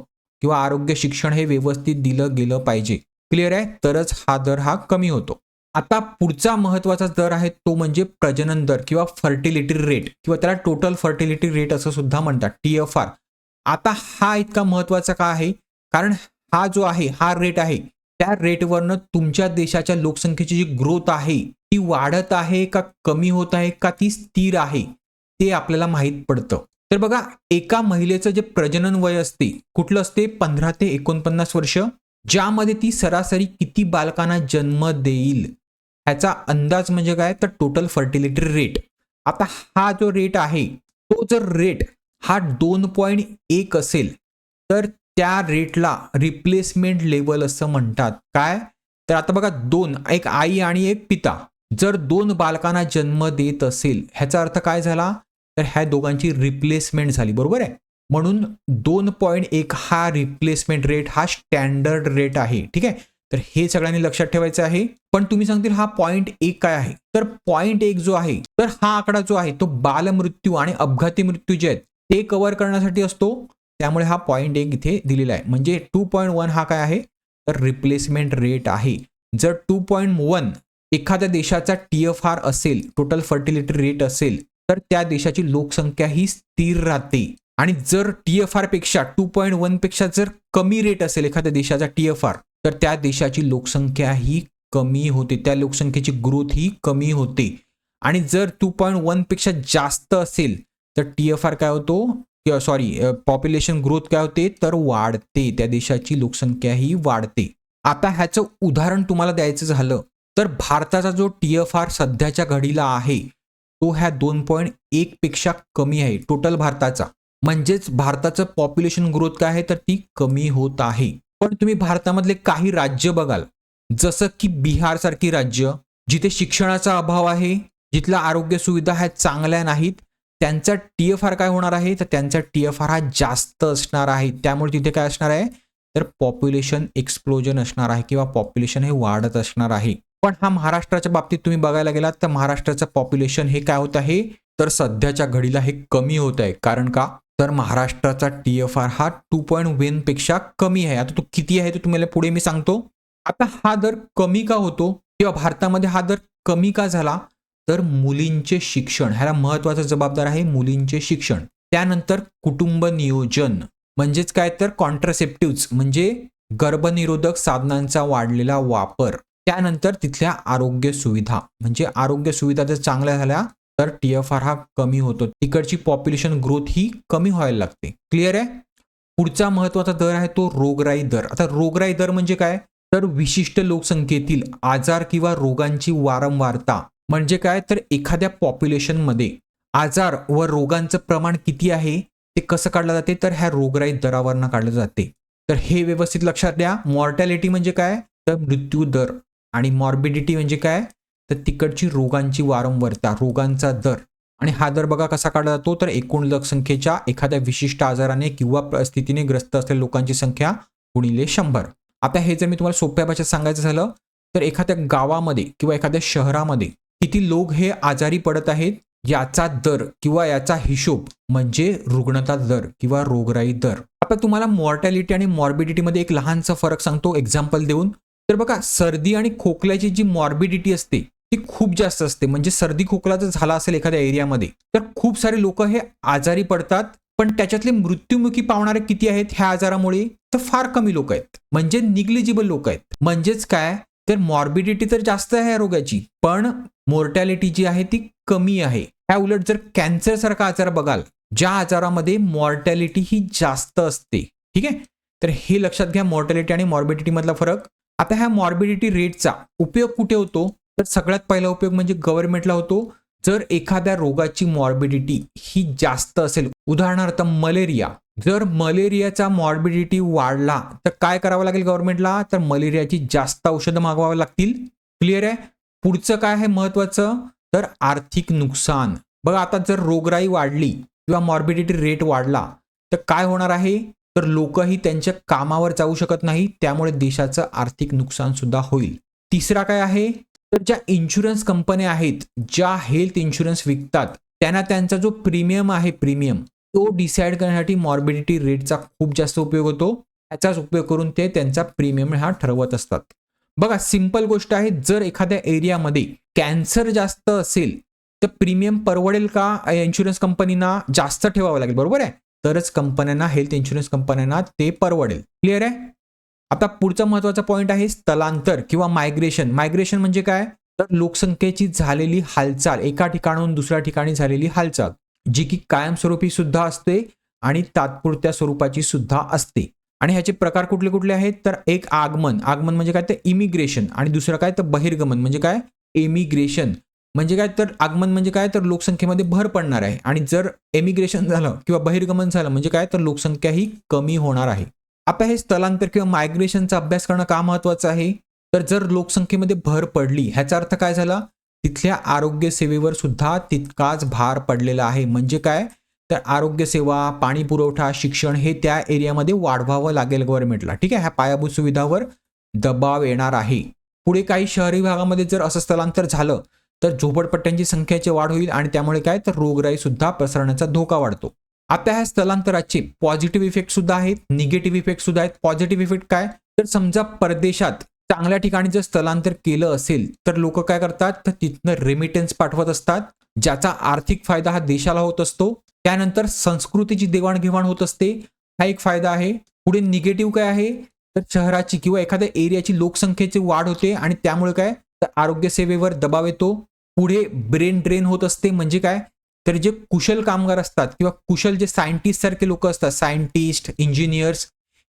किंवा आरोग्य शिक्षण हे व्यवस्थित दिलं गेलं पाहिजे. क्लिअर आहे. तरच हा दर हा कमी होतो. आता पुढचा महत्वाचा दर आहे तो म्हणजे प्रजनन दर किंवा फर्टिलिटी रेट किंवा त्याला टोटल फर्टिलिटी रेट असं सुद्धा म्हणतात TFR. आता हा इतका महत्वाचा का आहे कारण हा जो आहे हा रेट आहे त्या रेटवरनं तुमच्या देशाच्या लोकसंख्येची जी ग्रोथ आहे ती वाढत आहे का कमी होत आहे का ती स्थिर आहे ते आपल्याला माहीत पडतं. तर बघा एका महिलेचं जे प्रजनन वय असते कुठलं असते 15 ते 49 वर्ष ज्यामध्ये ती सरासरी किती बालकांना जन्म देईल ह्याचा अंदाज म्हणजे काय तर टोटल फर्टिलिटी रेट. आता हा जो रेट आहे तो जर रेट हा 2.1 असेल तर त्या रेटला रिप्लेसमेंट लेवल असं म्हणतात. काय तर आता बघा एक आई आणि एक पिता जर 2 बालकांना जन्म देत असेल ह्याचा अर्थ काय झाला तर ह्या दोघांची रिप्लेसमेंट झाली. बरोबर आहे. म्हणून 2.1 हा रिप्लेसमेंट रेट हा स्टँडर्ड रेट आहे. ठीक आहे. तर हे सगळ्यांनी लक्षात ठेवायचं आहे. पण तुम्ही सांगतील हा पॉईंट 1 काय आहे? तर पॉईंट 1 जो आहे, तर हा आकडा जो आहे तो बालमृत्यू आणि अपघाती मृत्यू जे आहेत ते कव्हर करण्यासाठी असतो. त्यामुळे हा पॉईंट 1 इथे दिलेला आहे. म्हणजे 2.1 हा काय आहे? तर रिप्लेसमेंट रेट आहे. जर 2.1 एखाद्या देशाचा TFR असेल, टोटल फर्टिलिटी रेट असेल, तर त्या देशाची लोकसंख्या ही स्थिर राहते. आणि जर TFR पेक्षा 2.1 पेक्षा जर कमी रेट असेल एखाद्या देशाचा TFR, तर त्या देशाची लोकसंख्या ही कमी होते. त्या लोकसंख्येची ग्रोथ ही कमी होते. आणि जर 2.1 पेक्षा जास्त असेल तर TFR काय होतो, पॉप्युलेशन ग्रोथ काय होते, तर वाढते. त्या देशाची लोकसंख्या ही वाढते. आता ह्याचं उदाहरण तुम्हाला द्यायचं झालं तर भारताचा जो TFR सध्याच्या घडीला आहे तो ह्या 2.1 पेक्षा कमी आहे टोटल भारताचा. म्हणजेच भारताचं पॉप्युलेशन ग्रोथ काय आहे तर ती कमी होत आहे. पण तुम्ही भारतामधले काही राज्य बघाल, जसं की बिहार सारखी राज्य जिथे शिक्षणाचा अभाव आहे, जिथल्या आरोग्य सुविधा ह्या चांगल्या नाहीत, त्यांचा TFR काय होणार आहे तर त्यांचा TFR हा जास्त असणार आहे. त्यामुळे तिथे काय असणार आहे तर पॉप्युलेशन एक्सप्लोजन असणार आहे किंवा पॉप्युलेशन हे वाढत असणार आहे. पण हा महाराष्ट्राच्या बाबतीत तुम्ही बघायला गेलात तर महाराष्ट्राचं पॉप्युलेशन हे काय होत आहे तर सध्याच्या घडीला हे कमी होत आहे. कारण का तर महाराष्ट्राचा TFR हा 2.1 पेक्षा कमी आहे. आता तो किती आहे ते तुम्हाला पुढे मी सांगतो. आता हा दर कमी का होतो किंवा भारतामध्ये हा दर कमी का झाला तर मुलींचे शिक्षण ह्याला महत्वाचा जबाबदार आहे. मुलींचे शिक्षण, त्यानंतर कुटुंब नियोजन म्हणजेच काय तर कॉन्ट्रासेप्टिव्ह म्हणजे गर्भनिरोधक साधनांचा वाढलेला वापर, त्यानंतर तिथल्या आरोग्य सुविधा म्हणजे आरोग्य सुविधा जर चांगल्या झाल्या तर TFR हा कमी होतो. तिकडची पॉप्युलेशन ग्रोथ ही कमी व्हायला लागते. क्लिअर आहे. पुढचा महत्वाचा दर आहे तो रोगराई दर. आता रोगराई दर म्हणजे काय तर विशिष्ट लोकसंख्येतील आजार किंवा रोगांची वारंवारता. म्हणजे काय तर एखाद्या पॉप्युलेशन मध्ये आजार व रोगांचं प्रमाण किती आहे ते कसं काढलं जाते तर ह्या रोगराई दरावरनं काढलं जाते. तर हे व्यवस्थित लक्षात द्या. मॉर्टॅलिटी म्हणजे काय तर मृत्यू दर आणि मॉर्बिडिटी म्हणजे काय तर तिकडची रोगांची वारंवारता, रोगांचा दर. आणि हा दर बघा कसा काढला जातो तर एकूण लोकसंख्येच्या एखाद्या विशिष्ट आजाराने किंवा स्थितीने ग्रस्त असलेल्या लोकांची संख्या गुणिले 100. आता हे जर मी तुम्हाला सोप्या भाषेत सांगायचं झालं तर एखाद्या गावामध्ये किंवा एखाद्या शहरामध्ये किती लोक हे आजारी पडत आहेत याचा दर किंवा याचा हिशोब म्हणजे रुग्णता दर किंवा रोगराई दर. आता तुम्हाला मॉर्टॅलिटी आणि मॉर्बिडिटी मध्ये एक लहानसा फरक सांगतो एक्झाम्पल देऊन. तर बघा सर्दी आणि खोकल्याची जी मॉर्बिडिटी असते ती खूप जास्त असते. म्हणजे सर्दी खोकला जर झाला असेल एखाद्या एरियामध्ये तर खूप सारे लोक हे आजारी पडतात. पण त्याच्यातले मृत्युमुखी पावणारे किती आहेत ह्या आजारामुळे तर फार कमी लोक आहेत. म्हणजे निग्लिजिबल लोक आहेत. म्हणजेच काय तर मॉर्बिडिटी तर जास्त आहे या रोगाची पण मॉर्टॅलिटी जी आहे ती कमी आहे. ह्या उलट जर कॅन्सर सारखा आजार बघाल ज्या आजारामध्ये मॉर्टॅलिटी ही जास्त असते. ठीक आहे. तर हे लक्षात घ्या मॉर्टॅलिटी आणि मॉर्बिडिटी मधला फरक. आता ह्या मॉर्बिडिटी रेटचा उपयोग कुठे होतो तर सगळ्यात पहिला उपयोग म्हणजे गव्हर्नमेंटला होतो. जर एखाद्या रोगाची मॉर्बिडिटी ही जास्त असेल, उदाहरणार्थ मलेरिया, जर मलेरियाचा मॉर्बिडिटी वाढला तर काय करावं लागेल गव्हर्नमेंटला तर मलेरियाची जास्त औषधं मागवावी लागतील. क्लिअर आहे. पुढचं काय आहे महत्वाचं तर आर्थिक नुकसान. बघा आता जर रोगराई वाढली किंवा मॉर्बिडिटी रेट वाढला तर काय होणार आहे तर लोकही त्यांच्या कामावर जाऊ शकत नाही. त्यामुळे देशाचं आर्थिक नुकसान सुद्धा होईल. तिसरा काय आहे तर ज्या इन्शुरन्स कंपन्या आहेत ज्या हेल्थ इन्शुरन्स विकतात त्यांना त्यांचा जो प्रीमियम आहे प्रीमियम तो डिसाईड करण्यासाठी मॉर्बिडिटी रेटचा खूप जास्त उपयोग होतो. याचाच उपयोग करून ते त्यांचा प्रीमियम हा ठरवत असतात. बघा सिंपल गोष्ट आहे. जर एखाद्या एरियामध्ये कॅन्सर जास्त असेल तर प्रीमियम परवडेल का इन्शुरन्स कंपनीना जास्त ठेवावं लागेल. बरोबर आहे. तरच कंपन्यांना हेल्थ इन्शुरन्स कंपन्यांना ते परवडेल. क्लिअर आहे. आता पुढचा महत्वाचा पॉईंट आहे स्थलांतर किंवा मायग्रेशन. मायग्रेशन म्हणजे काय तर लोकसंख्येची झालेली हालचाल, एका ठिकाणाहून दुसऱ्या ठिकाणी झालेली हालचाल जी की कायमस्वरूपी सुद्धा असते आणि तात्पुरत्या स्वरूपाची सुद्धा असते. आणि ह्याचे प्रकार कुठले कुठले आहेत तर एक आगमन. आगमन म्हणजे काय तर इमिग्रेशन आणि दुसरं काय तर बहिर्गमन म्हणजे काय एमिग्रेशन. म्हणजे काय तर आगमन म्हणजे काय तर लोकसंख्येमध्ये भर पडणार आहे आणि जर एमिग्रेशन झालं किंवा बहिर्गमन झालं म्हणजे काय तर लोकसंख्या ही कमी होणार आहे. आता हे स्थलांतर किंवा मायग्रेशनचा अभ्यास करणं का महत्वाचं आहे तर जर लोकसंख्येमध्ये भर पडली ह्याचा अर्थ काय झाला तिथल्या आरोग्य सेवेवर सुद्धा तितकाच भार पडलेला आहे. म्हणजे काय तर आरोग्य सेवा, पाणी पुरवठा, शिक्षण हे त्या एरियामध्ये वाढवावं लागेल गव्हर्नमेंटला. ठीक आहे. ह्या पायाभूत सुविधावर दबाव येणार आहे. पुढे काही शहरी भागामध्ये जर असं स्थलांतर झालं तर झोपडपट्ट्यांची संख्येची वाढ होईल आणि त्यामुळे काय तर रोगराई सुद्धा पसरण्याचा धोका वाढतो. आता ह्या स्थलांतराचे पॉझिटिव्ह इफेक्ट सुद्धा आहेत, निगेटिव्ह इफेक्ट सुद्धा आहेत. पॉझिटिव्ह इफेक्ट काय, तर समजा परदेशात चांगल्या ठिकाणी जर स्थलांतर केलं असेल तर लोक काय करतात, तर तिथनं रेमिटन्स पाठवत असतात, ज्याचा आर्थिक फायदा हा देशाला होत असतो. त्यानंतर संस्कृतीची देवाणघेवाण होत असते, हा एक फायदा आहे. पुढे निगेटिव्ह काय आहे, तर शहराची किंवा एखाद्या एरियाची लोकसंख्येची वाढ होते आणि त्यामुळे काय तर आरोग्य सेवेवर दबाव येतो. पुढे ब्रेन ड्रेन होत असते, म्हणजे काय तर जे कुशल कामगार असतात किंवा कुशल जे सायंटिस्ट सारखे लोक असतात, सायंटिस्ट, इंजिनियर्स,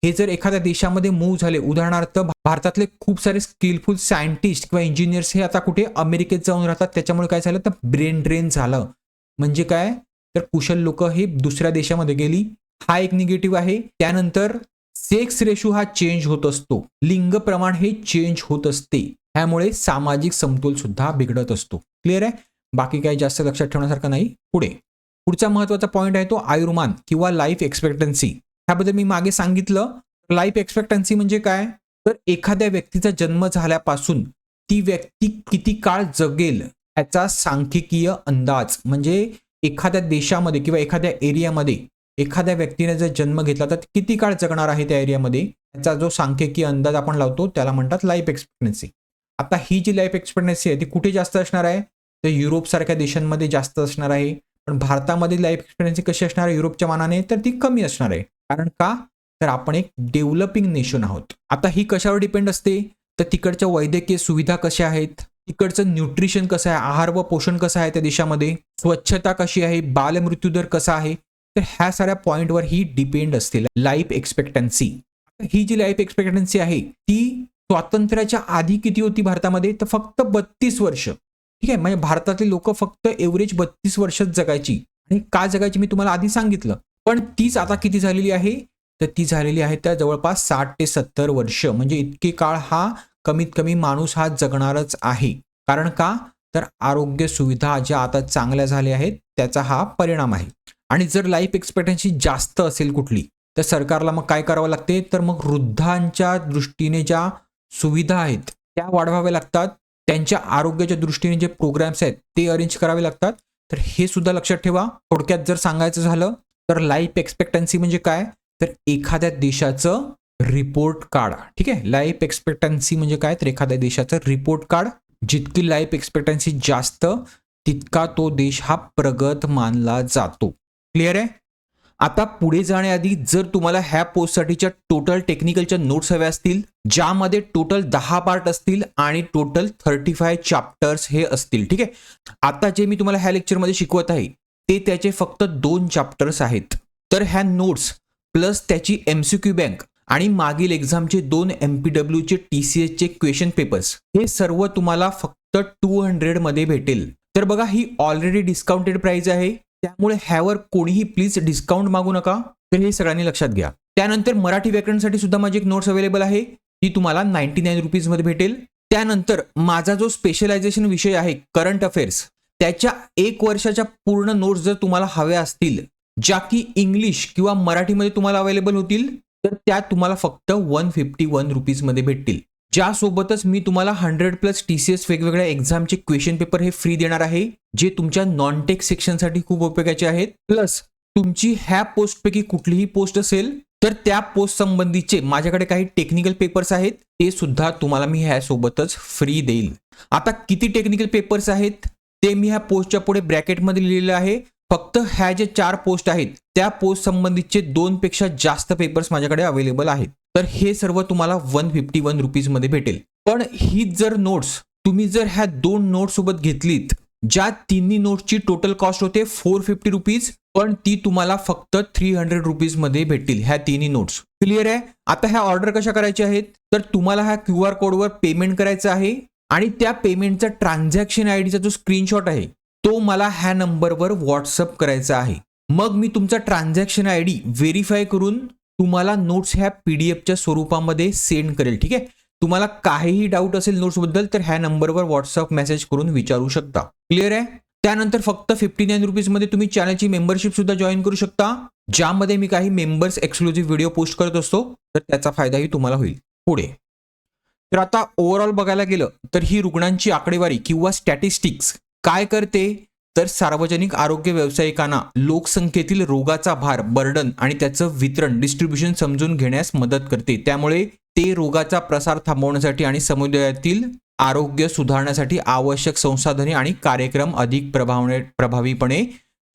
हे जर एखाद्या देशामध्ये मूव्ह झाले, उदाहरणार्थ भारतातले खूप सारे स्किलफुल सायंटिस्ट किंवा इंजिनियर्स हे आता कुठे अमेरिकेत जाऊन राहतात, त्याच्यामुळे काय झालं तर ब्रेन ड्रेन झालं. म्हणजे काय तर कुशल लोक हे दुसऱ्या देशामध्ये गेली, हा एक निगेटिव्ह आहे. त्यानंतर सेक्स रेशो हा चेंज होत असतो, लिंग प्रमाण हे चेंज होत असते, त्यामुळे सामाजिक समतोल सुद्धा बिघडत असतो. क्लिअर आहे, बाकी काही जास्त लक्षात ठेवण्यासारखं नाही. पुढचा महत्वाचा पॉईंट आहे तो आयुर्मान किंवा लाईफ एक्सपेक्टन्सी. ह्याबद्दल मी मागे सांगितलं. लाईफ एक्सपेक्टन्सी म्हणजे काय, तर एखाद्या व्यक्तीचा जन्म झाल्यापासून ती व्यक्ती किती काळ जगेल याचा सांख्यिकीय अंदाज. म्हणजे एखाद्या देशामध्ये किंवा एखाद्या एरियामध्ये एखाद्या व्यक्तीने जर जन्म घेतला तर किती काळ जगणार आहे त्या एरियामध्ये, याचा जो सांख्यिकीय अंदाज आपण लावतो त्याला म्हणतात लाईफ एक्सपेक्टन्सी. आता ही जी लाईफ एक्सपेक्टन्सी आहे ती कुठे जास्त असणार आहे, तर युरोप सारख्या देशांमध्ये जास्त असणार आहे. पण भारतामध्ये लाईफ एक्सपेक्टन्सी कशी असणार आहे युरोपच्या मानाने, तर ती कमी असणार आहे. कारण का, तर आपण एक डेव्हलपिंग नेशन आहोत. आता ही कशावर डिपेंड असते, तर तिकडच्या वैद्यकीय सुविधा कशा आहेत, तिकडचं न्यूट्रिशन कसं आहे, आहार व पोषण कसं आहे त्या देशामध्ये, स्वच्छता कशी आहे, बालमृत्यूदर कसा आहे, तर ह्या साऱ्या पॉईंटवर ही डिपेंड असते लाईफ एक्सपेक्टन्सी. ही जी लाईफ एक्सपेक्टन्सी आहे ती स्वातंत्र्याच्या आधी किती होती भारतामध्ये, तर फक्त 32 वर्ष. ठीक आहे, म्हणजे भारतातले लोक फक्त एव्हरेज 32 वर्षच जगायची. आणि का जगायची मी तुम्हाला आधी सांगितलं. पण तीच आता किती झालेली आहे, तर ती झालेली आहे त्या जवळपास 60 ते 70 वर्ष. म्हणजे इतके काळ हा कमीत कमी माणूस हा जगणारच आहे. कारण का, तर आरोग्य सुविधा ज्या आता चांगल्या झाल्या आहेत त्याचा हा परिणाम आहे. आणि जर लाईफ एक्सपेक्टन्सी जास्त असेल कुठली, तर सरकारला मग काय करावं लागते, तर मग वृद्धांच्या दृष्टीने ज्या सुविधा आहेत त्या वाढवाव्या लागतात. त्यांच्या आरोग्याच्या दृष्टीने जे प्रोग्राम्स आहेत ते अरेंज करावे लागतात. तर हे सुद्धा लक्षात ठेवा. थोडक्यात जर सांगायचं झालं तर लाईफ एक्सपेक्टन्सी म्हणजे काय, तर एखाद्या देशाचं रिपोर्ट कार्ड. ठीक आहे, लाईफ एक्सपेक्टन्सी म्हणजे काय, तर एखाद्या देशाचं रिपोर्ट कार्ड. जितकी लाईफ एक्सपेक्टन्सी जास्त तितका तो देश हा प्रगत मानला जातो. क्लिअर आहे. आता पुढे जाण्याआधी जर तुम्हाला ह्या पोस्टसाठीच्या टोटल टेक्निकलच्या नोट्स हव्या असतील, ज्यामध्ये टोटल 10 पार्ट असतील आणि टोटल 35 चॅप्टर्स हे असतील. ठीक आहे, आता जे मी तुम्हाला ह्या लेक्चरमध्ये शिकवत आहे ते त्याचे फक्त 2 चॅप्टर्स आहेत. तर ह्या नोट्स प्लस त्याची MCQ बँक आणि मागील एक्झामचे 2 MPW चे TCS चे क्वेश्चन पेपर्स हे सर्व तुम्हाला फक्त 200 मध्ये भेटेल. तर बघा, ही ऑलरेडी डिस्काउंटेड प्राइस आहे, त्यामुळे ह्यावर कोणीही प्लीज डिस्काउंट मागू नका. तर हे सगळ्यांनी लक्षात घ्या. त्यानंतर मराठी व्याकरणसाठी सुद्धा माझी एक नोट्स अवेलेबल आहे, ती तुम्हाला 99 रुपीज मध्ये भेटेल. त्यानंतर माझा जो स्पेशलायझेशन विषय आहे करंट अफेअर्स, त्याच्या 1 वर्षाच्या पूर्ण नोट्स जर तुम्हाला हव्या असतील, ज्या की इंग्लिश किंवा मराठीमध्ये तुम्हाला अवेलेबल होतील, तर त्या तुम्हाला फक्त 151 रुपीज मध्ये भेटतील. ज्यासोबतच मी तुम्हाला 100+ TCS वेगवेगळ्या एक्झामचे क्वेश्चन पेपर हे फ्री देणार आहे, जे तुमच्या नॉन टेक सेक्शनसाठी खूप उपयोगाचे आहेत. प्लस तुमची ह्या पोस्टपैकी कुठलीही पोस्ट असेल तर त्या पोस्ट संबंधीचे माझ्याकडे काही टेक्निकल पेपर्स आहेत, ते सुद्धा तुम्हाला मी ह्यासोबतच फ्री देईल. आता किती टेक्निकल पेपर्स आहेत ते मी ह्या पोस्टच्या पुढे ब्रॅकेटमध्ये लिहिलेलं आहे. फक्त ह्या जे 4 पोस्ट आहेत त्या पोस्ट संबंधीचे 2 पेक्षा जास्त पेपर्स माझ्याकडे अवेलेबल आहेत. तर हे सर्व तुम्हाला 151 रुपीज मध्ये भेटेल. पण ही जर नोट्स तुम्ही जर ह्या 2 नोट्स सोबत घेतलीत, ज्या तिन्ही नोट्सची टोटल कॉस्ट होते 450 रुपीज, पण ती तुम्हाला फक्त 300 रुपीज मध्ये भेटतील ह्या तिन्ही नोट्स. क्लिअर आहे. आता ह्या ऑर्डर कशा करायच्या आहेत, तर तुम्हाला ह्या QR कोडवर पेमेंट करायचं आहे आणि त्या पेमेंटचा ट्रान्झॅक्शन आयडीचा जो स्क्रीनशॉट आहे तो मला ह्या नंबरवर व्हॉट्सअप करायचा आहे. मग मी तुमचा ट्रान्झॅक्शन आयडी व्हेरीफाय करून तुम्हाला नोट्स ह्या PDFच्या स्वरूपामध्ये सेंड करेल. ठीक आहे, तुम्हाला काहीही डाऊट असेल नोट्सबद्दल तर ह्या नंबरवर व्हॉट्सअप मेसेज करून विचारू शकता. क्लिअर आहे. त्यानंतर फक्त 59 रुपीज मध्ये तुम्ही चॅनलची मेंबरशिप सुद्धा जॉईन करू शकता, ज्यामध्ये मी काही मेंबर्स एक्सक्लुझिव्ह व्हिडिओ पोस्ट करत असतो, तर त्याचा फायदाही तुम्हाला होईल. पुढे तर आता ओव्हरऑल बघायला गेलं तर ही रुग्णांची आकडेवारी किंवा स्टॅटिस्टिक्स काय करते, तर सार्वजनिक आरोग्य व्यावसायिकांना लोकसंख्येतील रोगाचा भार, बर्डन आणि त्याचं वितरण, डिस्ट्रीब्युशन समजून घेण्यास मदत करते. त्यामुळे ते रोगाचा प्रसार थांबवण्यासाठी आणि समुदायातील आरोग्य सुधारण्यासाठी आवश्यक संसाधने आणि कार्यक्रम अधिक प्रभावीपणे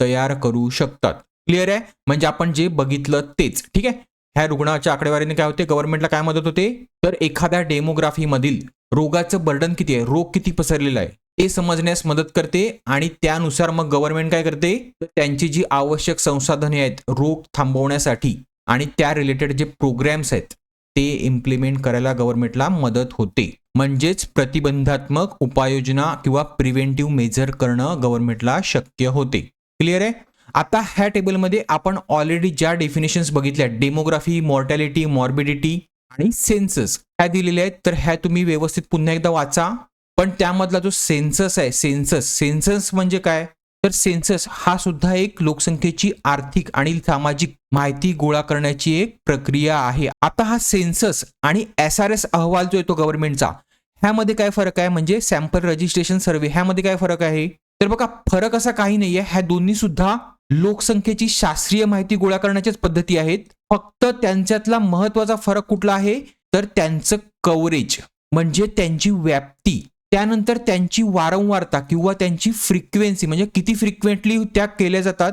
तयार करू शकतात. क्लिअर आहे? म्हणजे आपण जे बघितलं तेच. ठीक आहे. ह्या रुग्णाच्या आकडेवारीने काय होते, गव्हर्नमेंटला काय मदत होते, तर एखाद्या डेमोग्राफीमधील रोगाचं बर्डन किती आहे, रोग किती पसरलेला आहे ते समजण्यास मदत करते आणि त्यानुसार मग गव्हर्नमेंट काय करते, तर त्यांची जी आवश्यक संसाधने आहेत रोग थांबवण्यासाठी आणि त्या रिलेटेड जे प्रोग्राम्स आहेत ते इम्प्लिमेंट करायला गव्हर्नमेंटला मदत होते. म्हणजेच प्रतिबंधात्मक उपाययोजना किंवा प्रिव्हेंटिव्ह मेजर करणं गव्हर्नमेंटला शक्य होते. क्लिअर आहे? आता ह्या टेबलमध्ये आपण ऑलरेडी ज्या डेफिनेशन्स बघितल्या, डेमोग्राफी, मॉर्टॅलिटी, मॉर्बिडिटी आणि सेन्सस ह्या दिलेल्या आहेत, तर ह्या तुम्ही व्यवस्थित पुन्हा एकदा वाचा. पण त्यामधला जो सेन्सस आहे, सेन्सस म्हणजे काय, तर सेन्सस हा सुद्धा एक लोकसंख्येची आर्थिक आणि सामाजिक माहिती गोळा करण्याची एक प्रक्रिया आहे. आता हा सेन्सस आणि SRS अहवाल जो येतो गव्हर्नमेंटचा, ह्यामध्ये काय फरक आहे, म्हणजे सॅम्पल रजिस्ट्रेशन सर्व्हे, ह्यामध्ये काय फरक आहे, तर बघा फरक असा काही नाहीये. ह्या दोन्ही सुद्धा लोकसंख्येची शास्त्रीय माहिती गोळा करण्याच्याच पद्धती आहेत. फक्त त्यांच्यातला महत्वाचा फरक कुठला आहे, तर त्यांचं कव्हरेज म्हणजे त्यांची व्याप्ती, त्यानंतर त्यांची वारंवारता किंवा त्यांची फ्रिक्वेन्सी म्हणजे किती फ्रिक्वेंटली त्या केल्या जातात.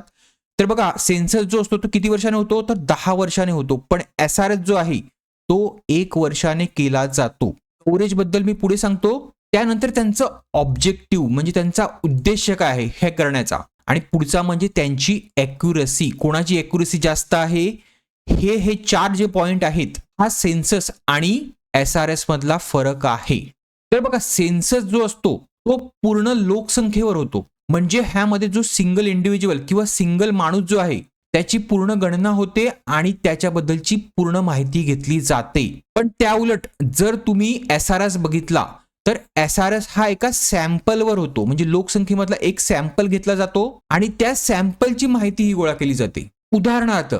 तर बघा सेन्सस जो असतो तो किती वर्षाने होतो, तर 10 वर्षाने होतो. पण SRS जो आहे तो 1 वर्षाने केला जातो. कव्हरेज बद्दल मी पुढे सांगतो. त्यानंतर त्यांचं ऑब्जेक्टिव्ह म्हणजे त्यांचा उद्देश काय आहे हे करण्याचा, आणि पुढचा म्हणजे त्यांची ॲक्युरसी, कोणाची ॲक्युरसी जास्त आहे, हे 4 जे पॉइंट आहेत, हा सेन्सस आणि SRS मधला फरक आहे. तर बघा सेन्सस जो असतो तो पूर्ण लोकसंख्येवर होतो. म्हणजे ह्यामध्ये जो सिंगल इंडिव्हिज्युअल किंवा सिंगल माणूस जो आहे त्याची पूर्ण गणना होते आणि त्याच्याबद्दलची पूर्ण माहिती घेतली जाते. पण त्या उलट जर तुम्ही SRS बघितला तर SRS हा एका सॅम्पलवर होतो. म्हणजे लोकसंख्येमधला एक सॅम्पल घेतला जातो आणि त्या सॅम्पलची माहिती ही गोळा केली जाते. उदाहरणार्थ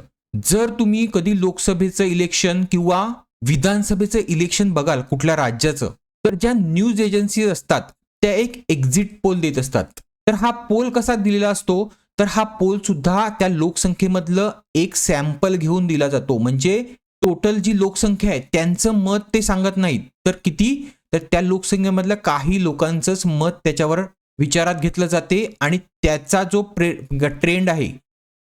जर तुम्ही कधी लोकसभेचं इलेक्शन किंवा विधानसभेचं इलेक्शन बघाल कुठल्या राज्याचं, तर ज्या न्यूज एजन्सी असतात त्या एक एक्झिट पोल देत असतात. तर हा पोल कसा दिलेला असतो, तर हा पोल सुद्धा त्या लोकसंख्येमधलं एक सॅम्पल घेऊन दिला जातो. म्हणजे टोटल जी लोकसंख्या आहे त्यांचं मत ते सांगत नाहीत, तर किती, तर त्या लोकसंख्येमधल्या काही लोकांचंच मत त्याच्यावर विचारात घेतलं जाते आणि त्याचा जो ट्रेंड आहे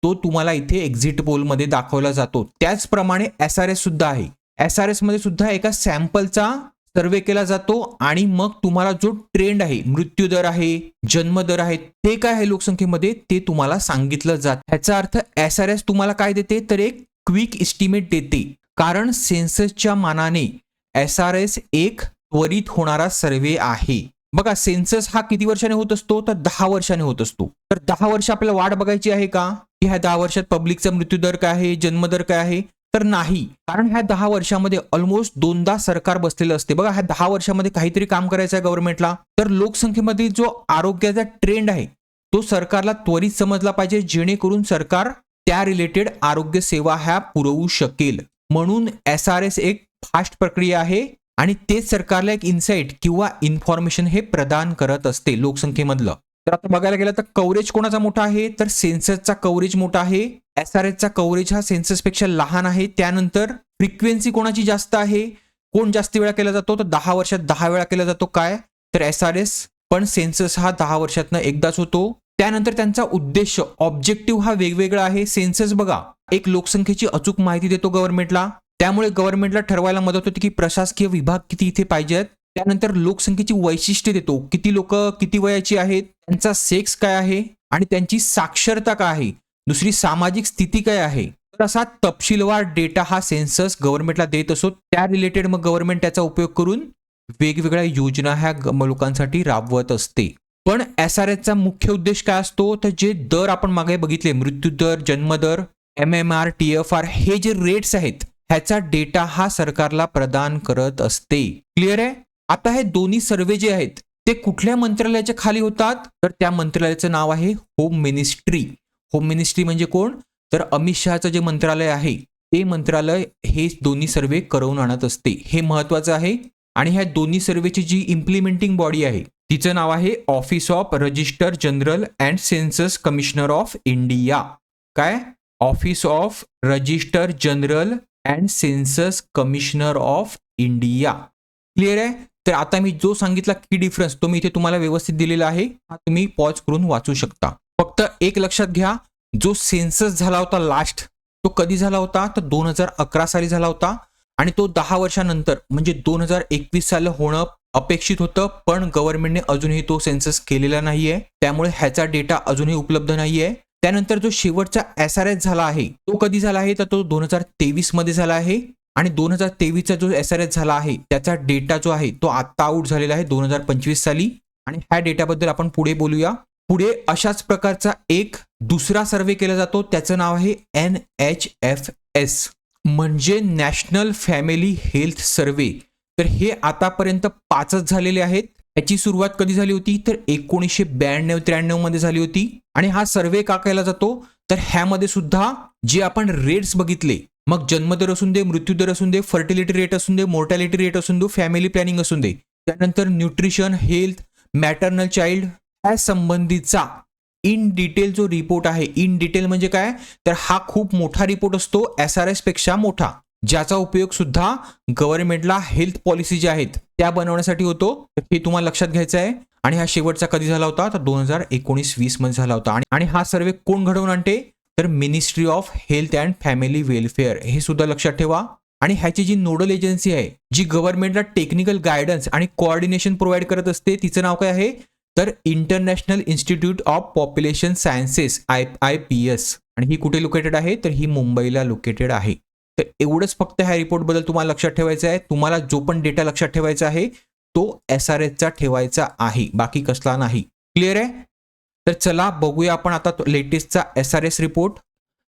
तो तुम्हाला इथे एक्झिट पोलमध्ये दाखवला जातो. त्याचप्रमाणे SRS सुद्धा आहे. SRS मध्ये सुद्धा एका सॅम्पलचा सर्वे केला जातो आणि मग तुम्हाला जो ट्रेंड आहे, मृत्यूदर आहे, जन्मदर आहे, ते काय आहे लोकसंख्येमध्ये ते तुम्हाला सांगितलं जातं. ह्याचा अर्थ SRS तुम्हाला काय देते, तर एक क्विक एस्टिमेट देते. कारण सेन्ससच्या मानाने SRS एक त्वरित होणारा सर्वे आहे. बघा सेन्सस हा किती वर्षाने होत असतो, तर 10 वर्षाने होत असतो. तर 10 वर्ष आपल्याला वाट बघायची आहे का, की ह्या 10 वर्षात पब्लिकचा मृत्यूदर काय आहे, जन्मदर काय आहे, तर नाही. कारण ह्या 10 वर्षामध्ये ऑलमोस्ट 2दा सरकार बसलेलं असते. बघा ह्या 10 वर्षामध्ये काहीतरी काम करायचं आहे गव्हर्नमेंटला, तर लोकसंख्येमध्ये जो आरोग्याचा ट्रेंड आहे तो सरकारला त्वरित समजला पाहिजे, जेणेकरून सरकार त्या रिलेटेड आरोग्य सेवा ह्या पुरवू शकेल. म्हणून SRS एक फास्ट प्रक्रिया आहे आणि तेच सरकारला एक इन्साइट किंवा इन्फॉर्मेशन हे प्रदान करत असते लोकसंख्येमधलं. तर आता बघायला गेलं तर कव्हरेज कोणाचा मोठा आहे, तर सेन्ससचा कव्हरेज मोठा आहे. SRSचा कव्हरेज हा सेन्ससपेक्षा लहान आहे. त्यानंतर फ्रिक्वेन्सी कोणाची जास्त आहे, कोण जास्त वेळा केला जातो, तर 10 वर्षात 10 वेळा केला जातो काय, तर SRS. पण सेन्सस हा 10 वर्षातनं एकदाच होतो. त्यानंतर त्यांचा उद्देश ऑब्जेक्टिव्ह हा वेगवेगळा आहे. सेन्सस बघा एक लोकसंख्येची अचूक माहिती देतो गव्हर्नमेंटला, त्यामुळे गव्हर्नमेंटला ठरवायला मदत होते की प्रशासकीय विभाग किती इथे पाहिजेत. त्यानंतर लोकसंख्येची वैशिष्ट्ये देतो, किती लोक किती वयाची आहेत, त्यांचा सेक्स काय आहे आणि त्यांची साक्षरता काय आहे, दुसरी सामाजिक स्थिती काय आहे. तर असा तपशीलवार डेटा हा सेन्सस गव्हर्नमेंटला देत असतो. त्या रिलेटेड मग गव्हर्नमेंट त्याचा उपयोग करून वेगवेगळ्या योजना ह्या लोकांसाठी राबवत असते. पण SRSचा मुख्य उद्देश काय असतो, तर जे दर आपण मागे बघितले, मृत्यूदर, जन्मदर, MMR, TFR, हे जे रेट्स आहेत ह्याचा डेटा हा सरकारला प्रदान करत असते. क्लिअर आहे? आता हे दोन्ही सर्वे जे आहेत ते कुठल्या मंत्रालयाच्या खाली होतात, तर त्या मंत्रालयाचं नाव आहे होम मिनिस्ट्री. होम मिनिस्ट्री म्हणजे कोण, तर अमित शहाचं जे मंत्रालय आहे ते मंत्रालय हे दोन्ही सर्वे करवून आणत असते. हे महत्वाचं आहे. आणि ह्या दोन्ही सर्वेची जी इम्प्लिमेंटिंग बॉडी आहे तिचं नाव आहे office of registrar general and census commissioner of India. काय? Office of registrar general and census commissioner of India. Clear आहे? तर आता मी जो सांगितला की डिफरन्स तो मी इथे तुम्हाला व्यवस्थित दिलेला आहे, हा तुम्ही पॉज करून वाचू शकता. फक्त एक लक्षात घ्या, जो सेन्सस झाला होता लास्ट तो कधी झाला होता तर 2011 साली झाला होता आणि तो 10 वर्षानंतर म्हणजे 2021 साली होणं अपेक्षित होतं, पण गव्हर्नमेंटने अजूनही तो सेन्सस केलेला नाहीये, त्यामुळे ह्याचा डेटा अजूनही उपलब्ध नाहीये. त्यानंतर जो शेवटचा SRS झाला आहे तो कधी झाला आहे तर तो 2023 मध्ये झाला आहे आणि 2023चा जो SRS झाला आहे त्याचा डेटा जो आहे तो आता आउट झालेला आहे 2025 साली आणि ह्या डेटाबद्दल आपण पुढे बोलूया. पुढे अशाच प्रकारचा एक दुसरा सर्वे केला जातो, त्याचं नाव आहे NHFS म्हणजे नॅशनल फॅमिली हेल्थ सर्वे. तर हे आतापर्यंत 5च झालेले आहेत. याची सुरुवात कधी झाली होती तर 1992-93 मध्ये झाली होती. आणि हा सर्वे का केला जातो तर ह्यामध्ये सुद्धा जे आपण रेट्स बघितले, मग जन्मदर असून दे, मृत्यूदर असून दे, फर्टिलिटी रेट असून दे, मोर्टॅलिटी रेट असून दे, फॅमिली प्लॅनिंग असून दे, त्यानंतर न्यूट्रिशन, हेल्थ, मॅटर्नल चाइल्ड या संबंधीचा इन डिटेल जो रिपोर्ट आहे, इन डिटेल म्हणजे काय तर हा खूप मोठा रिपोर्ट असतो, SRS पेक्षा मोठा, ज्याचा उपयोग सुद्धा गव्हर्नमेंटला हेल्थ पॉलिसी ज्या आहेत त्या बनवण्यासाठी होतो. हे तुम्हाला लक्षात घ्यायचं आहे. आणि हा शेवटचा कधी झाला होता तर 2019-20 मध्ये झाला होता. आणि हा सर्वे कोण घडवून आणते तर ministry of health and family welfare, हे सुद्धा लक्षात ठेवा. आणि ह्याची जी नोडल एजन्सी आहे जी गव्हर्नमेंटला टेक्निकल गायडन्स आणि कोऑर्डिनेशन प्रोव्हाइड करत असते तिचं नाव काय आहे तर international institute of population sciences IPS. आणि ही कुठे लोकेटेड आहे तर ही मुंबईला लोकेटेड आहे. तर एवढंच फक्त ह्या रिपोर्टबद्दल तुम्हाला लक्षात ठेवायचं आहे. तुम्हाला जो पण डेटा लक्षात ठेवायचा आहे तो SRSचा ठेवायचा आहे, बाकी कसला नाही. क्लिअर आहे? तर चला बघूया आपण आता लेटेस्टचा SRS रिपोर्ट.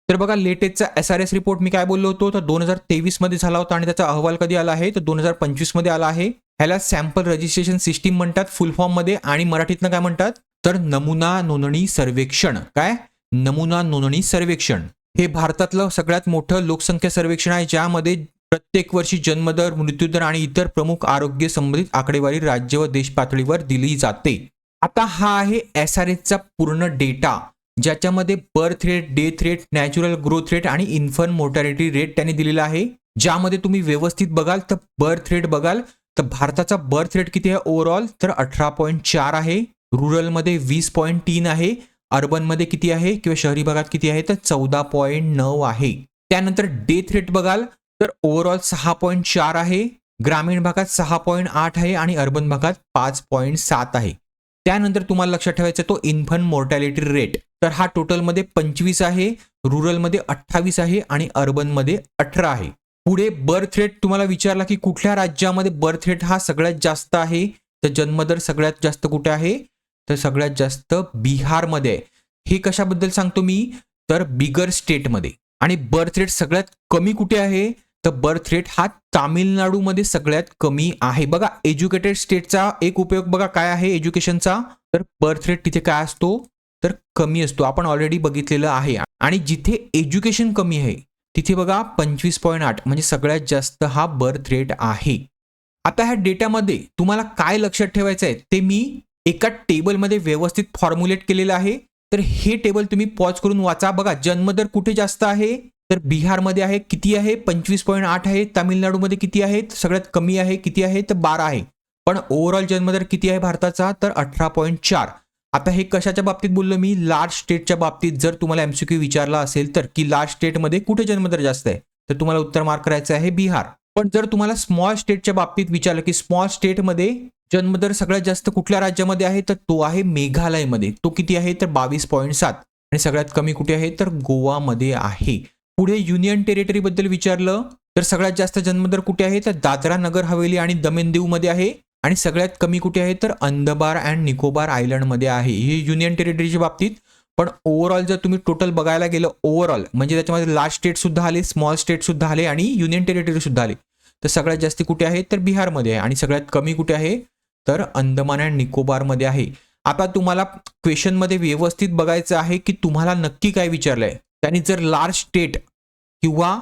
तर बघा लेटेस्टचा SRS रिपोर्ट मी काय बोललो होतो तर 2023 मध्ये झाला होता आणि त्याचा अहवाल कधी आला आहे तर 2025 मध्ये आला आहे. ह्याला सॅम्पल रजिस्ट्रेशन सिस्टीम म्हणतात फुल फॉर्म मध्ये, आणि मराठीतनं काय म्हणतात तर नमुना नोंदणी सर्वेक्षण. काय? नमुना नोंदणी सर्वेक्षण हे भारतातलं सगळ्यात मोठं लोकसंख्या सर्वेक्षण आहे, ज्यामध्ये प्रत्येक वर्षी जन्मदर, मृत्यूदर आणि इतर प्रमुख आरोग्य संबंधित आकडेवारी राज्य व देश पातळीवर दिली जाते. आता हा आहे SRSचा पूर्ण डेटा, ज्याच्यामध्ये birth rate, death rate, natural growth rate आणि इन्फंट मोर्टॅलिटी रेट त्यांनी दिलेला आहे. ज्यामध्ये तुम्ही व्यवस्थित बघाल तर बर्थ रेट बघाल तर भारताचा बर्थ रेट किती आहे ओव्हरऑल तर 18.4 आहे, रुरलमध्ये 20.3 आहे, अर्बनमध्ये किती आहे किंवा शहरी भागात किती आहे तर 14.9 आहे. त्यानंतर डेथ रेट बघाल तर ओव्हरऑल 6.4 आहे, ग्रामीण भागात 6.8 आहे आणि अर्बन भागात 5.7 आहे. त्यानंतर तुम्हाला लक्षात ठेवायचा तो इन्फंट मोर्टॅलिटी रेट, तर हा टोटलमध्ये 25 आहे, रुरलमध्ये 28 आहे आणि अर्बनमध्ये 18 आहे. पुढे बर्थ रेट तुम्हाला विचारला की कुठल्या राज्यामध्ये बर्थ रेट हा सगळ्यात जास्त आहे तर जन्मदर सगळ्यात जास्त कुठे आहे तर सगळ्यात जास्त बिहारमध्ये आहे. हे कशाबद्दल सांगतो मी तर बिगर स्टेटमध्ये. आणि बर्थ रेट सगळ्यात कमी कुठे आहे तर बर्थ रेट हा तामिळनाडूमध्ये सगळ्यात कमी आहे. बघा एज्युकेटेड स्टेटचा एक उपयोग बघा काय आहे एज्युकेशनचा तर बर्थ रेट तिथे काय असतो तर कमी असतो, आपण ऑलरेडी बघितलेलं आहे. आणि जिथे एज्युकेशन कमी आहे तिथे बघा 25.8 म्हणजे सगळ्यात जास्त हा बर्थ रेट आहे. आता ह्या डेटामध्ये तुम्हाला काय लक्षात ठेवायचं आहे ते मी एका टेबलमध्ये व्यवस्थित फॉर्म्युलेट केलेलं आहे. तर हे टेबल तुम्ही पॉज करून वाचा. बघा जन्मदर कुठे जास्त आहे तर बिहारमध्ये आहे, किती आहे 25.8 आहे. तामिळनाडूमध्ये किती आहे सगळ्यात कमी आहे, किती आहे तर 12 आहे. पण ओव्हरऑल जन्मदर किती आहे भारताचा तर 18.4. आता हे कशाच्या बाबतीत बोललो मी लार्ज स्टेटच्या बाबतीत. जर तुम्हाला MCQ विचारला असेल तर की लार्ज स्टेटमध्ये कुठे जन्मदर जास्त आहे तर तुम्हाला उत्तर मार्क करायचं आहे बिहार. पण जर तुम्हाला स्मॉल स्टेटच्या बाबतीत विचारलं की स्मॉल स्टेटमध्ये जन्मदर सगळ्यात जास्त कुठल्या राज्यामध्ये आहे तर तो आहे मेघालयमध्ये, तो किती आहे तर 22.7. आणि सगळ्यात कमी कुठे आहे तर गोवामध्ये आहे. पुढे युनियन टेरिटरी बद्दल विचारलं तर सगळ्यात जास्त जन्मदर कुठे आहे तर दादरा नगर हवेली आणि दमण दीव मध्ये आहे. आणि सगळ्यात कमी कुठे आहे तर अंदमान अँड निकोबार आयलंडमध्ये आहे. हे युनियन टेरिटरीच्या बाबतीत. पण ओव्हरऑल जर तुम्ही टोटल बघायला गेलं ओव्हरऑल म्हणजे त्याच्यामध्ये लार्ज स्टेट सुद्धा आले, स्मॉल स्टेट सुद्धा आले आणि युनियन टेरिटरी सुद्धा आले, तर सगळ्यात जास्त कुठे आहे तर बिहारमध्ये आहे. आणि सगळ्यात कमी कुठे आहे तर अंदमान अँड निकोबारमध्ये आहे. आता तुम्हाला क्वेश्चनमध्ये व्यवस्थित बघायचं आहे की तुम्हाला नक्की काय विचारलंय. त्यांनी जर लार्ज स्टेट किंवा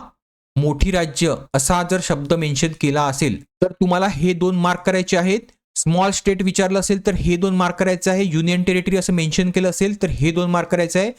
मोठी राज्य असा जर शब्द मेन्शन केला असेल तर तुम्हाला हे 2 मार्क करायचे आहेत. स्मॉल स्टेट विचारलं असेल तर हे 2 मार्क करायचं आहे. युनियन टेरिटरी असं मेन्शन केलं असेल तर हे 2 मार्क करायचं आहे.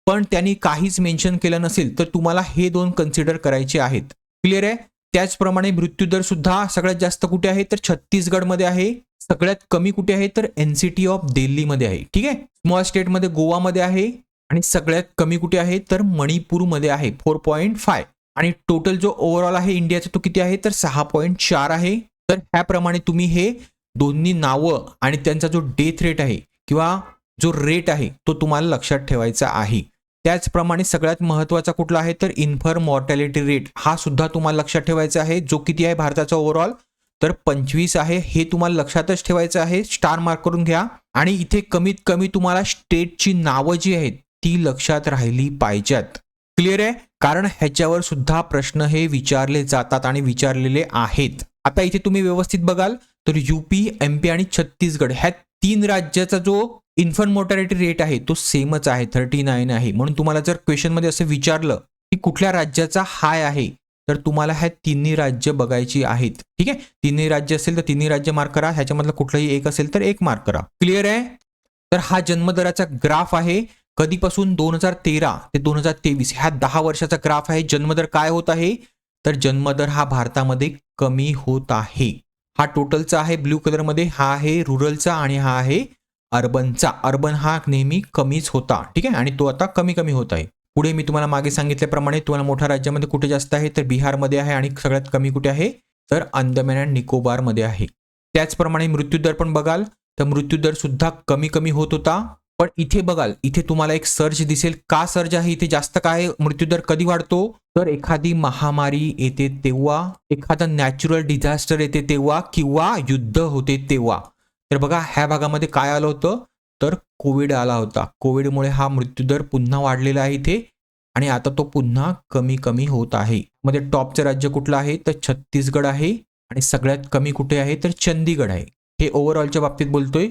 पण त्यांनी काहीच मेन्शन केलं नसेल तर तुम्हाला हे 2 कन्सिडर करायचे आहेत. क्लिअर आहे. त्याचप्रमाणे मृत्यूदर सुद्धा सगळ्यात जास्त कुठे आहे तर छत्तीसगडमध्ये आहे. सगळ्यात कमी कुठे आहे तर एनसीटी ऑफ दिल्लीमध्ये आहे. ठीक आहे. स्मॉल स्टेटमध्ये गोवामध्ये आहे आणि सगळ्यात कमी कुठे आहे तर मणिपूरमध्ये आहे 4.5. आणि टोटल जो ओव्हरऑल आहे इंडियाचा तो किती आहे तर 6.4 आहे. तर ह्याप्रमाणे तुम्ही हे दोन्ही नावं आणि त्यांचा जो डेथ रेट आहे किंवा जो रेट आहे तो तुम्हाला लक्षात ठेवायचा आहे. त्याचप्रमाणे सगळ्यात महत्त्वाचा कुठला आहे तर इन्फर्म मॉर्टॅलिटी रेट हा सुद्धा तुम्हाला लक्षात ठेवायचा आहे. जो किती आहे भारताचा ओव्हरऑल तर 25 आहे. हे तुम्हाला लक्षातच ठेवायचं आहे. स्टार मार्क करून घ्या. आणि इथे कमीत कमी तुम्हाला स्टेटची नावं जी आहेत ती लक्षात राहिली पाहिजेत. क्लिअर आहे. कारण ह्याच्यावर सुद्धा प्रश्न हे विचारले जातात आणि विचारलेले आहेत. आता इथे तुम्ही व्यवस्थित बघाल तर यूपी, एमपी आणि छत्तीसगड ह्या 3 राज्याचा जो इन्फंट मोर्टॅलिटी रेट आहे तो सेमच आहे 39 आहे. म्हणून तुम्हाला जर क्वेश्चनमध्ये असं विचारलं की कुठल्या राज्याचा हाय आहे तर तुम्हाला ह्या तिन्ही राज्य बघायची आहेत. ठीक आहे. तिन्ही राज्य असेल तर तिन्ही राज्य मार्क करा. ह्याच्यामधलं कुठलंही एक असेल तर एक मार्क करा. क्लिअर आहे. तर हा जन्मदराचा ग्राफ आहे. कधीपासून 2013 ते 2023 ह्या 10 वर्षाचा ग्राफ आहे. जन्मदर काय होत आहे तर जन्मदर हा भारतामध्ये कमी होत आहे. हा टोटलचा आहे ब्ल्यू कलरमध्ये. हा आहे रुरलचा आणि हा आहे अर्बनचा. अर्बन हा नेहमी कमीच होता. ठीक आहे. आणि तो आता कमी कमी होत आहे. पुढे मी तुम्हाला मागे सांगितल्याप्रमाणे तुम्हाला मोठ्या राज्यामध्ये कुठे जास्त आहे तर बिहारमध्ये आहे आणि सगळ्यात कमी कुठे आहे तर अंदमान अँड निकोबारमध्ये आहे. त्याचप्रमाणे मृत्यूदर पण बघाल तर मृत्यूदर सुद्धा कमी कमी होत होता. पण इथे बघाल इथे तुम्हाला एक सर्ज दिसेल. का सर्ज आहे इथे जास्त? काय मृत्यूदर कधी वाढतो तर एखादी महामारी येते तेव्हा, एखादा नॅचरल डिझास्टर येते तेव्हा किंवा युद्ध होते तेव्हा. तर बघा ह्या भागामध्ये काय आलं होतं तर कोविड आला होता. कोविडमुळे हा मृत्यूदर पुन्हा वाढलेला आहे इथे आणि आता तो पुन्हा कमी कमी होत आहे. मध्ये टॉपचं राज्य कुठलं आहे तर छत्तीसगड आहे आणि सगळ्यात कमी कुठे आहे तर चंदीगड आहे. हे ओव्हरऑलच्या बाबतीत बोलतोय.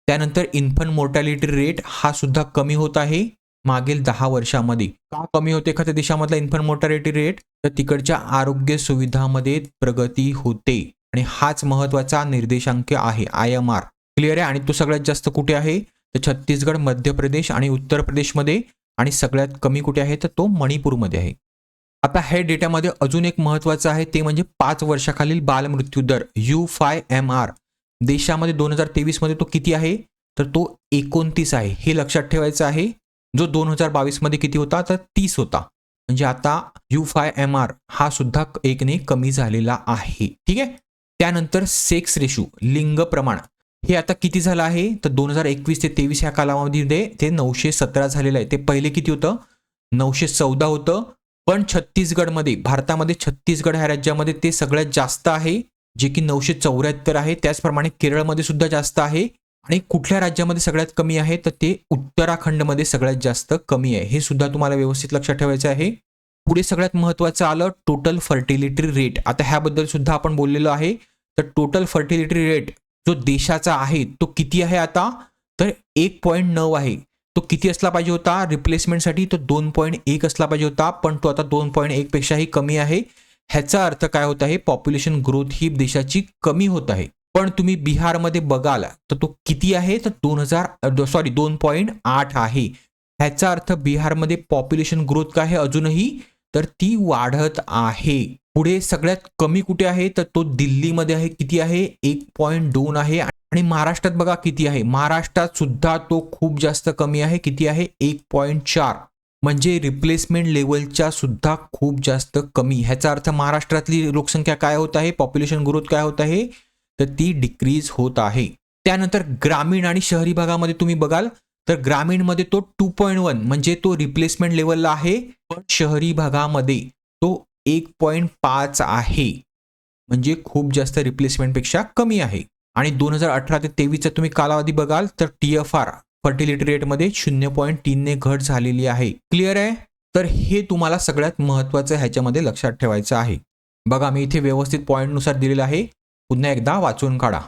त्यानंतर इन्फंट मोर्टॅलिटी रेट हा सुद्धा कमी होत आहे मागील 10 वर्षामध्ये. का कमी होते एखाद्या देशामधला इन्फंट मोर्टॅलिटी रेट तर तिकडच्या आरोग्य सुविधामध्ये प्रगती होते आणि हाच महत्वाचा निर्देशांक आहे IMR. क्लिअर आहे. आणि तो सगळ्यात जास्त कुठे आहे तर छत्तीसगड, मध्य प्रदेश आणि उत्तर प्रदेशमध्ये आणि सगळ्यात कमी कुठे आहे तर तो मणिपूरमध्ये आहे. आता हे डेटामध्ये अजून एक महत्वाचं आहे ते म्हणजे 5 वर्षाखालील बालमृत्यूदर U5MR देशामध्ये 2023 मध्ये तो किती आहे तर तो 29 आहे. हे लक्षात ठेवायचं आहे. जो 2022 मध्ये किती होता तर 30 होता. म्हणजे आता U5MR हा सुद्धा 1 ने कमी झालेला आहे. ठीक आहे. त्यानंतर सेक्स रेशो लिंग प्रमाण हे आता किती झालं आहे तर 2021 ते 23 ह्या कालावधीमध्ये ते 917 झालेलं आहे. ते पहिले किती होतं 914 होतं. पण छत्तीसगडमध्ये भारतामध्ये छत्तीसगड ह्या राज्यामध्ये ते सगळ्यात जास्त आहे जे की 974 आहे. त्याचप्रमाणे केरळमध्ये सुद्धा जास्त आहे. आणि कुठल्या राज्यामध्ये सगळ्यात कमी आहे तर ते उत्तराखंडमध्ये सगळ्यात जास्त कमी आहे. हे सुद्धा तुम्हाला व्यवस्थित लक्षात ठेवायचं आहे. पुढे सगळ्यात महत्त्वाचं आलं टोटल फर्टिलिटी रेट. आता ह्याबद्दल सुद्धा आपण बोललेलो आहे. तर टोटल फर्टिलिटी रेट जो देशाचा आहे तो किती आहे आता तर 1.9 आहे. तो किती असला पाहिजे होता रिप्लेसमेंटसाठी तो 2.1 असला पाहिजे होता. पण तो आता 2.1 पेक्षाही कमी आहे. ह्याचा अर्थ काय होत आहे पॉप्युलेशन ग्रोथ ही देशाची कमी होत आहे. पण तुम्ही बिहारमध्ये बघाल तर तो किती आहे तर 2.8 आहे. ह्याचा अर्थ बिहारमध्ये पॉप्युलेशन ग्रोथ काय आहे अजूनही तर ती वाढत आहे. पुढे सगळ्यात कमी कुठे आहे तर तो दिल्लीमध्ये आहे. किती आहे 1.2 आहे. आणि महाराष्ट्रात बघा किती आहे. महाराष्ट्रात सुद्धा तो खूप जास्त कमी आहे. किती आहे 1.4. म्हणजे रिप्लेसमेंट लेवलच्या सुद्धा खूप जास्त कमी. ह्याचा अर्थ महाराष्ट्रातली लोकसंख्या काय होत आहे पॉप्युलेशन ग्रोथ काय होत आहे तर ती डिक्रीज होत आहे. त्यानंतर ग्रामीण आणि शहरी भागामध्ये तुम्ही बघाल तर ग्रामीणमध्ये तो 2.1 म्हणजे तो रिप्लेसमेंट लेवलला आहे. पण शहरी भागामध्ये तो 1.5 आहे. म्हणजे खूप जास्त रिप्लेसमेंटपेक्षा कमी आहे. आणि 2018 ते 23चा तुम्ही कालावधी बघाल तर TFR फर्टिलिटी रेटमध्ये 0.3 ने घट झालेली आहे. क्लिअर आहे. तर हे तुम्हाला सगळ्यात महत्त्वाचं ह्याच्यामध्ये लक्षात ठेवायचं आहे. बघा मी इथे व्यवस्थित पॉईंटनुसार दिलेलं आहे. पुन्हा एकदा वाचून काढा.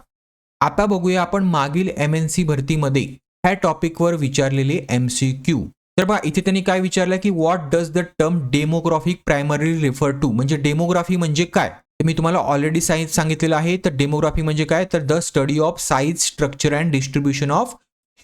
आता बघूया आपण मागील MNC भरतीमध्ये ह्या टॉपिकवर विचारलेले MCQ. तर बघा इथे त्यांनी काय विचारलं की what does the term demographic primary refer to, म्हणजे डेमोग्राफी म्हणजे काय, ते मी तुम्हाला ऑलरेडी सांगितलेलं आहे. तर डेमोग्राफी म्हणजे काय, तर the study of size, structure and distribution of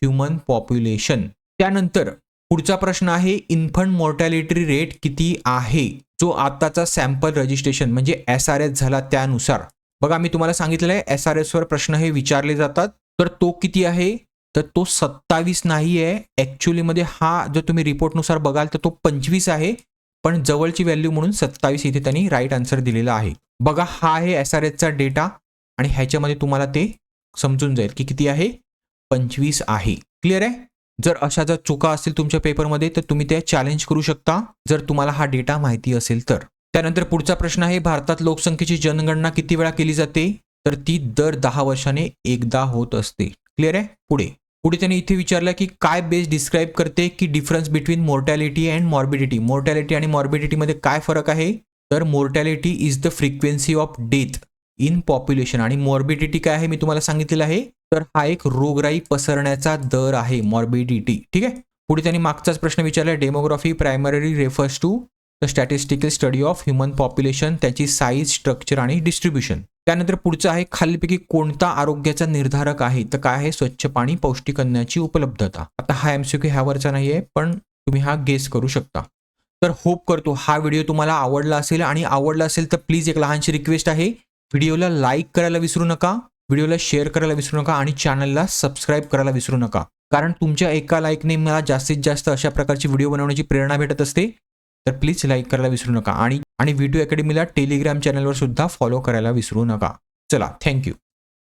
human population. त्यानंतर पुढचा प्रश्न आहे इन्फंट मॉर्टॅलिटी रेट किती आहे, जो आताचा सॅम्पल रजिस्ट्रेशन म्हणजे SRS झाला त्यानुसार. बघा मी तुम्हाला सांगितलेलं आहे SRS वर प्रश्न हे विचारले जातात. तर तो किती आहे, तर तो 27 नाही आहे ॲक्च्युली मध्ये. हा जर तुम्ही रिपोर्टनुसार बघाल तर तो 25 आहे, पण जवळची व्हॅल्यू म्हणून 27 इथे त्यांनी राईट आन्सर दिलेला आहे. बघा हा आहे SRSचा डेटा आणि ह्याच्यामध्ये तुम्हाला ते समजून जाईल की किती आहे, 25 आहे. क्लिअर आहे. जर अशा जर चुका असतील तुमच्या पेपरमध्ये तर तुम्ही त्या चॅलेंज करू शकता जर तुम्हाला हा डेटा माहिती असेल तर. त्यानंतर पुढचा प्रश्न आहे भारतात लोकसंख्येची जनगणना किती वेळा केली जाते, तर ती दर 10 वर्षाने एकदा होत असते. क्लिअर आहे. पुढे त्यांनी इथे विचारलं की काय बेस डिस्क्राईब करते की difference between mortality and morbidity. Mortality आणि मॉर्बिडिटीमध्ये काय फरक आहे, तर mortality is the frequency of death in population आणि मॉर्बिडिटी काय आहे मी तुम्हाला सांगितलेलं आहे, तर हा एक रोगराई पसरण्याचा दर आहे मॉर्बिडिटी. ठीक आहे. पुढे त्यांनी मागचाच प्रश्न विचारला demography primary refers to the statistical study of human population, त्याची साईज, स्ट्रक्चर आणि डिस्ट्रीब्युशन. त्यानंतर पुढचं आहे खालीलपैकी कोणता आरोग्याचा निर्धारक आहे, तर काय आहे स्वच्छ पाणी, पौष्टिक अन्नाची उपलब्धता. आता हा MCQ ह्यावरचा नाही आहे पण तुम्ही हा गेस करू शकता. तर होप करतो हा व्हिडिओ तुम्हाला आवडला असेल आणि आवडला असेल तर प्लीज एक लहानशी रिक्वेस्ट आहे, व्हिडिओला लाईक करायला विसरू नका, व्हिडिओला शेअर करायला विसरू नका आणि चॅनलला सबस्क्राईब करायला विसरू नका. कारण तुमच्या एका लाईकने मला जास्तीत जास्त अशा प्रकारची व्हिडिओ बनवण्याची प्रेरणा भेटत असते. तर प्लीज लाईक करायला विसरू नका आणि व्हिडिओ अकॅडमीला टेलिग्राम चॅनलवर सुद्धा फॉलो करायला विसरू नका. चला, थँक्यू.